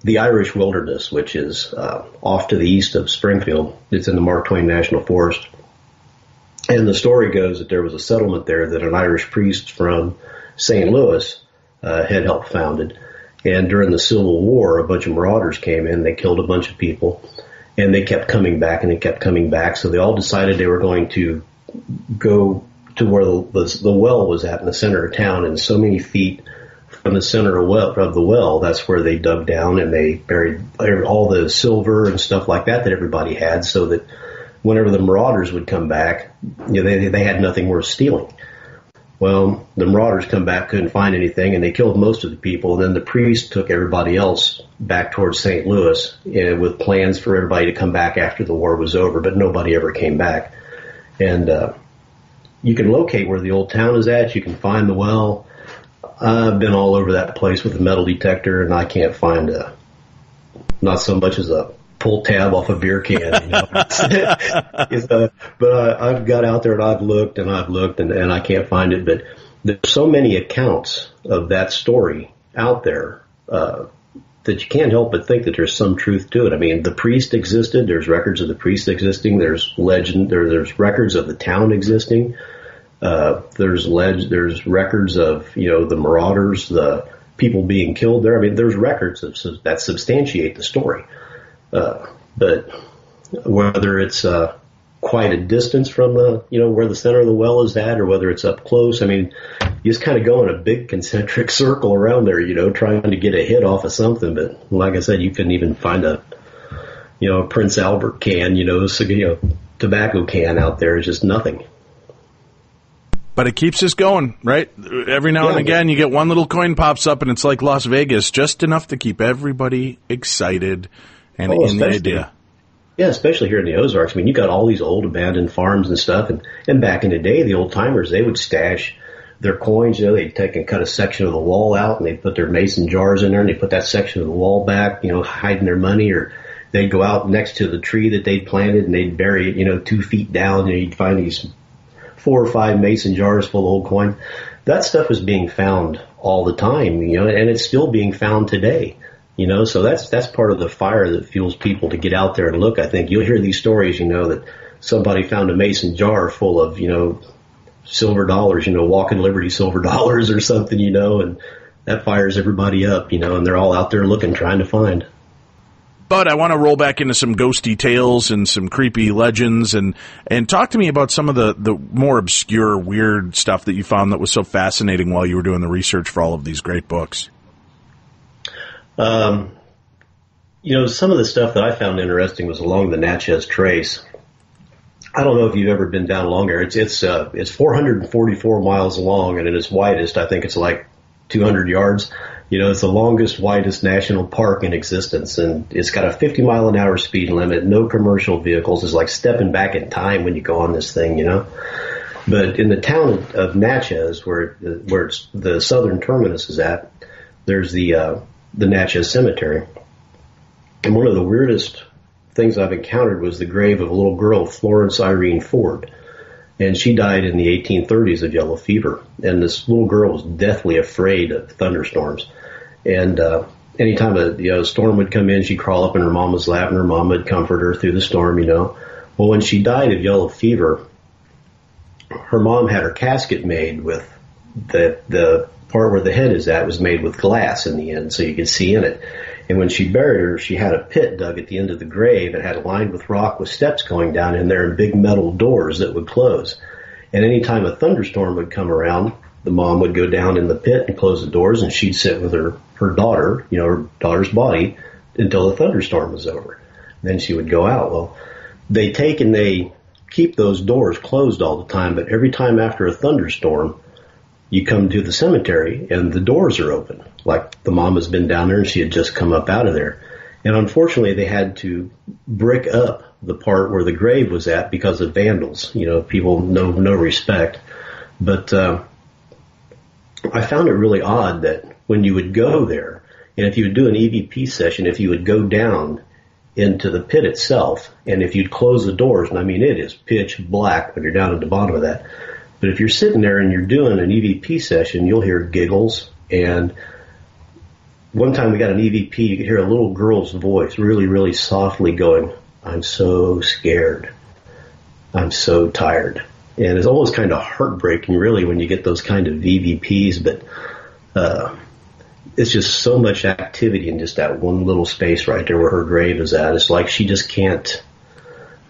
the Irish Wilderness, which is off to the east of Springfield. It's in the Mark Twain National Forest. And the story goes that there was a settlement there that an Irish priest from St. Louis had helped founded. And during the Civil War, a bunch of marauders came in. They killed a bunch of people, and they kept coming back, and they kept coming back. So they all decided they were going to go to where the well was at in the center of town, and so many feet from the center of the well, that's where they dug down and they buried all the silver and stuff like that everybody had, so that whenever the marauders would come back, they had nothing worth stealing. Well, the marauders come back, couldn't find anything, and they killed most of the people. And then the priest took everybody else back towards St. Louis with plans for everybody to come back after the war was over, but nobody ever came back. And you can locate where the old town is at. You can find the well. I've been all over that place with a metal detector, and I can't find not so much as a pull tab off a beer can. But I've got out there and I've looked and I can't find it. But there's so many accounts of that story out there that you can't help but think that there's some truth to it. I mean, the priest existed. There's records of the priest existing. There's there's records of the town existing. There's records of, the marauders, the people being killed there. I mean, there's records that substantiate the story. But whether it's quite a distance from where the center of the well is at, or whether it's up close, I mean, you just kind of go in a big concentric circle around there, trying to get a hit off of something. But like I said, you couldn't even find a Prince Albert can, tobacco can out there. It's just nothing. But it keeps us going, right? Every now and again, you get one little coin pops up, and it's like Las Vegas, just enough to keep everybody excited and in the idea. Yeah, especially here in the Ozarks. I mean, you got all these old abandoned farms and stuff, and back in the day, the old timers, they would stash their coins. They'd take and cut a section of the wall out, and they'd put their mason jars in there, and they'd put that section of the wall back, hiding their money, or they'd go out next to the tree that they'd planted, and they'd bury it, 2 feet down, and you'd find these 4 or 5 mason jars full of old coin. That stuff is being found all the time, and it's still being found today. So that's part of the fire that fuels people to get out there and look. I think you'll hear these stories, that somebody found a mason jar full of, silver dollars, Walking Liberty silver dollars or something, and that fires everybody up, and they're all out there looking, trying to find. But I want to roll back into some ghosty tales and some creepy legends and talk to me about some of the more obscure, weird stuff that you found that was so fascinating while you were doing the research for all of these great books. Some of the stuff that I found interesting was along the Natchez Trace. I don't know if you've ever been down along there. It's 444 miles long, and at its widest, I think it's like 200 yards. It's the longest, widest national park in existence, and it's got a 50-mile-an-hour speed limit, no commercial vehicles. It's like stepping back in time when you go on this thing, But in the town of Natchez, where the southern terminus is at, there's the Natchez Cemetery. And one of the weirdest things I've encountered was the grave of a little girl, Florence Irene Ford. And she died in the 1830s of yellow fever. And this little girl was deathly afraid of thunderstorms. And anytime a storm would come in, she'd crawl up in her mama's lap, and her mom would comfort her through the storm, Well, when she died of yellow fever, her mom had her casket made with the part where the head is at was made with glass in the end, so you could see in it. And when she buried her, she had a pit dug at the end of the grave. It had lined with rock with steps going down in there and big metal doors that would close. And any time a thunderstorm would come around, the mom would go down in the pit and close the doors, and she'd sit with her daughter, her daughter's body, until the thunderstorm was over. Then she would go out. Well, they keep those doors closed all the time, but every time after a thunderstorm, you come to the cemetery and the doors are open, like the mom has been down there and she had just come up out of there. And unfortunately, they had to brick up the part where the grave was at because of vandals. People no respect. But I found it really odd that when you would go there, and if you would do an EVP session, if you would go down into the pit itself, and if you'd close the doors, and I mean it is pitch black when you're down at the bottom of that, but if you're sitting there and you're doing an EVP session, you'll hear giggles. And one time we got an EVP, you could hear a little girl's voice really, really softly going, "I'm so scared. I'm so tired." And it's almost kind of heartbreaking, really, when you get those kind of EVPs, but it's just so much activity in just that one little space right there where her grave is at. It's like she just can't.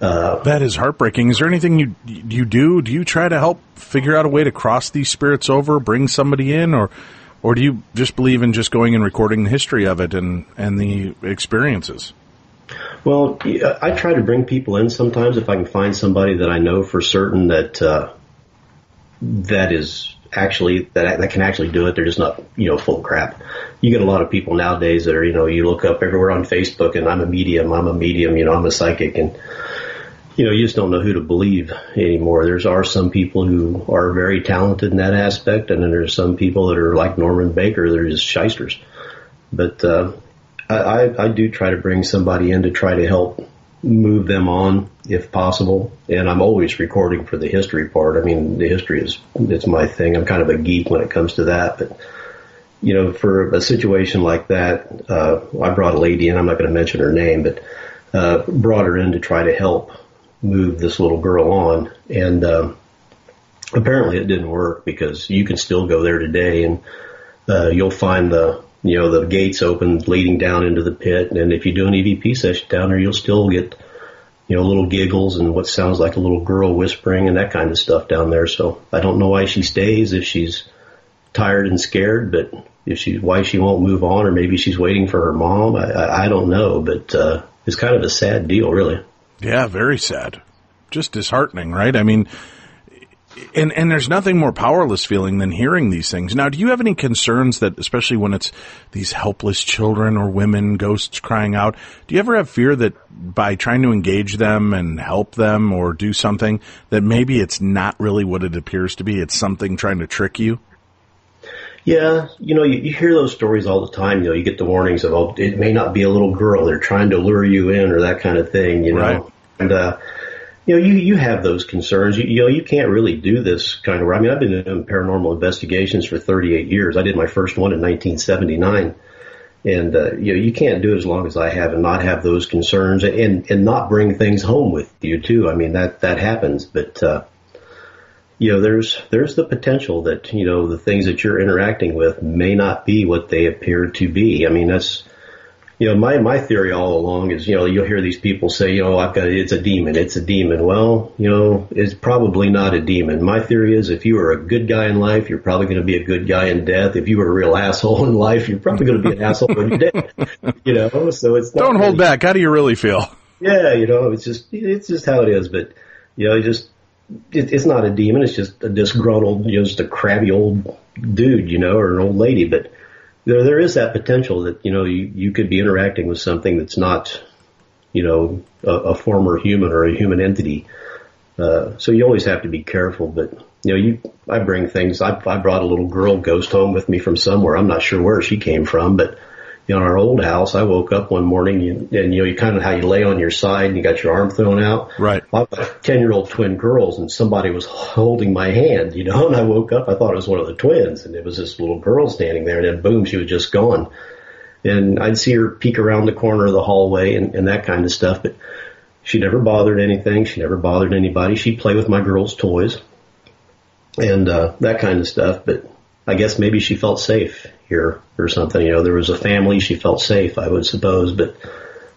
That is heartbreaking. Is there anything you do? Do you try to help figure out a way to cross these spirits over, bring somebody in, or do you just believe in just going and recording the history of it and the experiences? Well, I try to bring people in sometimes if I can find somebody that I know for certain that is actually that can actually do it. They're just not full of crap. You get a lot of people nowadays that are you look up everywhere on Facebook and I'm a medium, I'm a psychic, and you just don't know who to believe anymore. Are some people who are very talented in that aspect, and then there's some people that are like Norman Baker, they're just shysters. But I do try to bring somebody in to try to help move them on if possible, and I'm always recording for the history part. I mean, the history it's my thing. I'm kind of a geek when it comes to that, but for a situation like that, I brought a lady in. I'm not going to mention her name, but brought her in to try to help move this little girl on, and apparently it didn't work, because you can still go there today and you'll find the gates open leading down into the pit, and if you do an EVP session down there, you'll still get little giggles and what sounds like a little girl whispering and that kind of stuff down there. So I don't know why she stays, if she's tired and scared, but why she won't move on, or maybe she's waiting for her mom. I don't know, but it's kind of a sad deal, really. Yeah, very sad. Just disheartening, right? I mean, and there's nothing more powerless feeling than hearing these things. Now, do you have any concerns that, especially when it's these helpless children or women, ghosts crying out, do you ever have fear that by trying to engage them and help them or do something, that maybe it's not really what it appears to be? It's something trying to trick you? Yeah, you hear those stories all the time. You get the warnings of, it may not be a little girl. They're trying to lure you in, or that kind of thing, Right. And, you have those concerns. You can't really do this kind of, I've been doing paranormal investigations for 38 years. I did my first one in 1979. And, you can't do it as long as I have and not have those concerns, and not bring things home with you too. I mean, that happens, but, there's the potential that, the things that you're interacting with may not be what they appear to be. I mean, that's, my theory all along is, you'll hear these people say, it's a demon, it's a demon. Well, it's probably not a demon. My theory is, if you were a good guy in life, you're probably going to be a good guy in death. If you were a real asshole in life, you're probably going to be an asshole when you're dead. So it's not. Don't hold back. How do you really feel? Yeah, it's just how it is. But, it's not a demon. It's just a disgruntled, just a crabby old dude, or an old lady. But there is that potential that, you could be interacting with something that's not, a former human or a human entity. So you always have to be careful. But I bring things. I brought a little girl ghost home with me from somewhere. I'm not sure where she came from, but in our old house, I woke up one morning and you kind of how you lay on your side and you got your arm thrown out. Right. I've got 10-year-old twin girls and somebody was holding my hand, and I woke up, I thought it was one of the twins, and it was this little girl standing there, and then boom, she was just gone. And I'd see her peek around the corner of the hallway and that kind of stuff, but she never bothered anything. She never bothered anybody. She'd play with my girls' toys and that kind of stuff, but I guess maybe she felt safe here or something. There was a family. She felt safe, I would suppose. But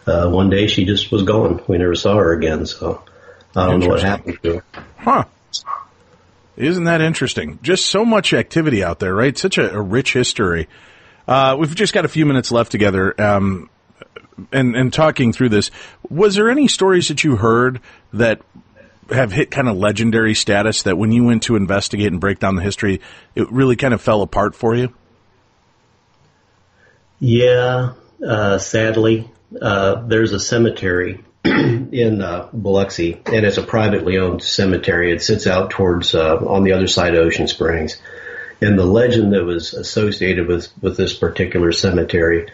one day she just was gone. We never saw her again. So I don't know what happened to her. Huh. Isn't that interesting? Just so much activity out there, right? Such a rich history. We've just got a few minutes left together. And talking through this, was there any stories that you heard that have hit kind of legendary status that when you went to investigate and break down the history, it really kind of fell apart for you? Yeah, sadly, there's a cemetery in Biloxi, and it's a privately owned cemetery. It sits out towards on the other side of Ocean Springs. And the legend that was associated with this particular cemetery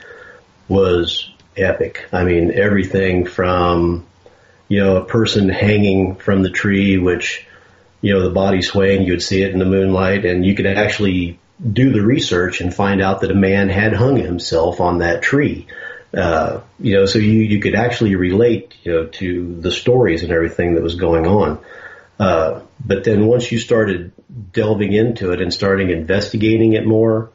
was epic. I mean, everything from a person hanging from the tree, which, the body swaying, you would see it in the moonlight, and you could actually do the research and find out that a man had hung himself on that tree. So you could actually relate, to the stories and everything that was going on. But then once you started delving into it and starting investigating it more,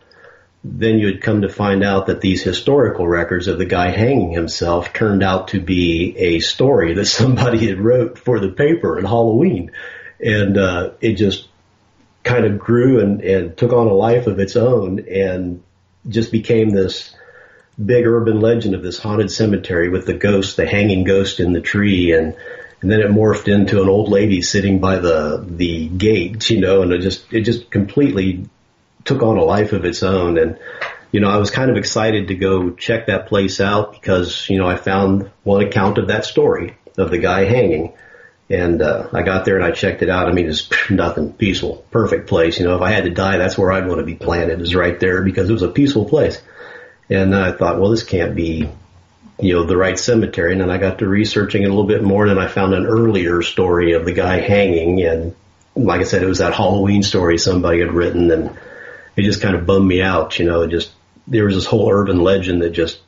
then you would come to find out that these historical records of the guy hanging himself turned out to be a story that somebody had wrote for the paper at Halloween. And it just kind of grew and took on a life of its own and just became this big urban legend of this haunted cemetery with the ghost, the hanging ghost in the tree. And then it morphed into an old lady sitting by the gate, and it just completely took on a life of its own. And, I was kind of excited to go check that place out because, I found one account of that story of the guy hanging. And I got there and I checked it out. I mean, it's nothing, peaceful, perfect place. If I had to die, that's where I'd want to be planted, is right there, because it was a peaceful place. And I thought, well, this can't be, the right cemetery. And then I got to researching it a little bit more, and then I found an earlier story of the guy hanging. And like I said, it was that Halloween story somebody had written, and it just kind of bummed me out. There was this whole urban legend that just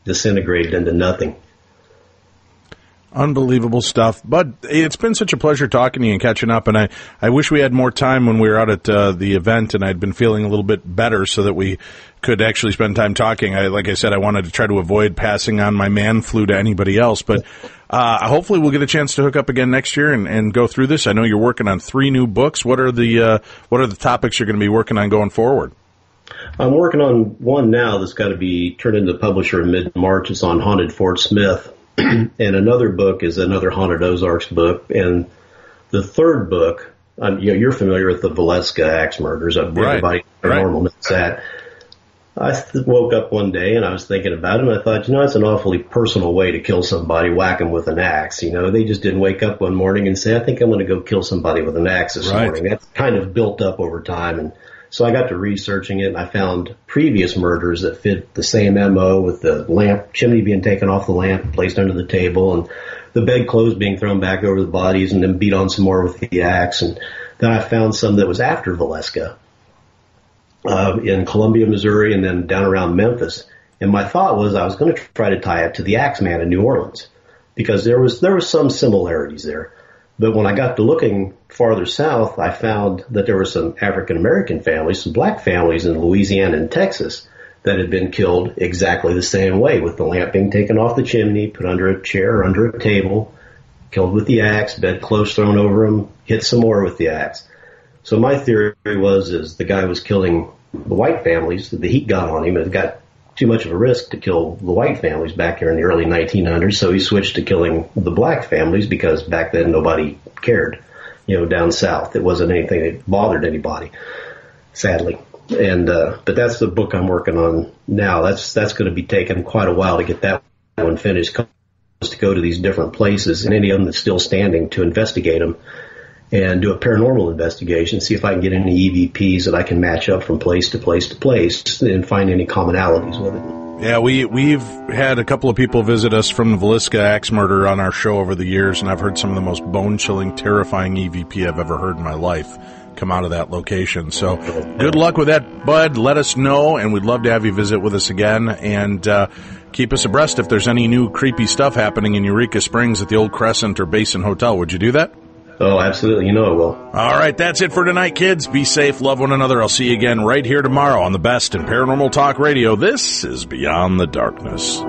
disintegrated into nothing. Unbelievable stuff. Bud, it's been such a pleasure talking to you and catching up, and I wish we had more time when we were out at the event and I'd been feeling a little bit better so that we could actually spend time talking. Like I said, I wanted to try to avoid passing on my man flu to anybody else, but hopefully we'll get a chance to hook up again next year and go through this. I know you're working on 3 new books. What are the topics you're going to be working on going forward? I'm working on one now that's got to be turned into the publisher in mid-March. It's on Haunted Fort Smith. And another book is another Haunted Ozarks book. And the third book, you're familiar with the Valeska axe murders. Everybody normal knows that. I woke up one day and I was thinking about it, and I thought, it's an awfully personal way to kill somebody, whack them with an axe. They just didn't wake up one morning and say, I think I'm going to go kill somebody with an axe this morning. That's kind of built up over time. And so I got to researching it, and I found previous murders that fit the same MO, with the chimney being taken off the lamp, placed under the table, and the bedclothes being thrown back over the bodies and then beat on some more with the axe. And then I found some that was after Valeska, in Columbia, Missouri, and then down around Memphis. And my thought was I was going to try to tie it to the Axeman in New Orleans, because there was some similarities there. But when I got to looking farther south, I found that there were some African-American families, some black families in Louisiana and Texas that had been killed exactly the same way, with the lamp being taken off the chimney, put under a chair or under a table, killed with the axe, bedclothes thrown over them, hit some more with the axe. So my theory is the guy was killing the white families. The heat got on him. It got too much of a risk to kill the white families back here in the early 1900s, so he switched to killing the black families, because back then nobody cared, down south. It wasn't anything that bothered anybody, sadly. And but that's the book I'm working on now. That's going to be taking quite a while to get that one finished. to go to these different places and any of them that's still standing to investigate them and do a paranormal investigation, see if I can get any EVPs that I can match up from place to place to place and find any commonalities with it. Yeah, we've had a couple of people visit us from the Villisca axe murder on our show over the years, and I've heard some of the most bone-chilling, terrifying EVP I've ever heard in my life come out of that location. So good luck with that, Bud. Let us know, and we'd love to have you visit with us again, and keep us abreast if there's any new creepy stuff happening in Eureka Springs at the Old Crescent or Basin Hotel. Would you do that? Oh, absolutely. You know I will. All right, that's it for tonight, kids. Be safe, love one another. I'll see you again right here tomorrow on the best in paranormal talk radio. This is Beyond the Darkness.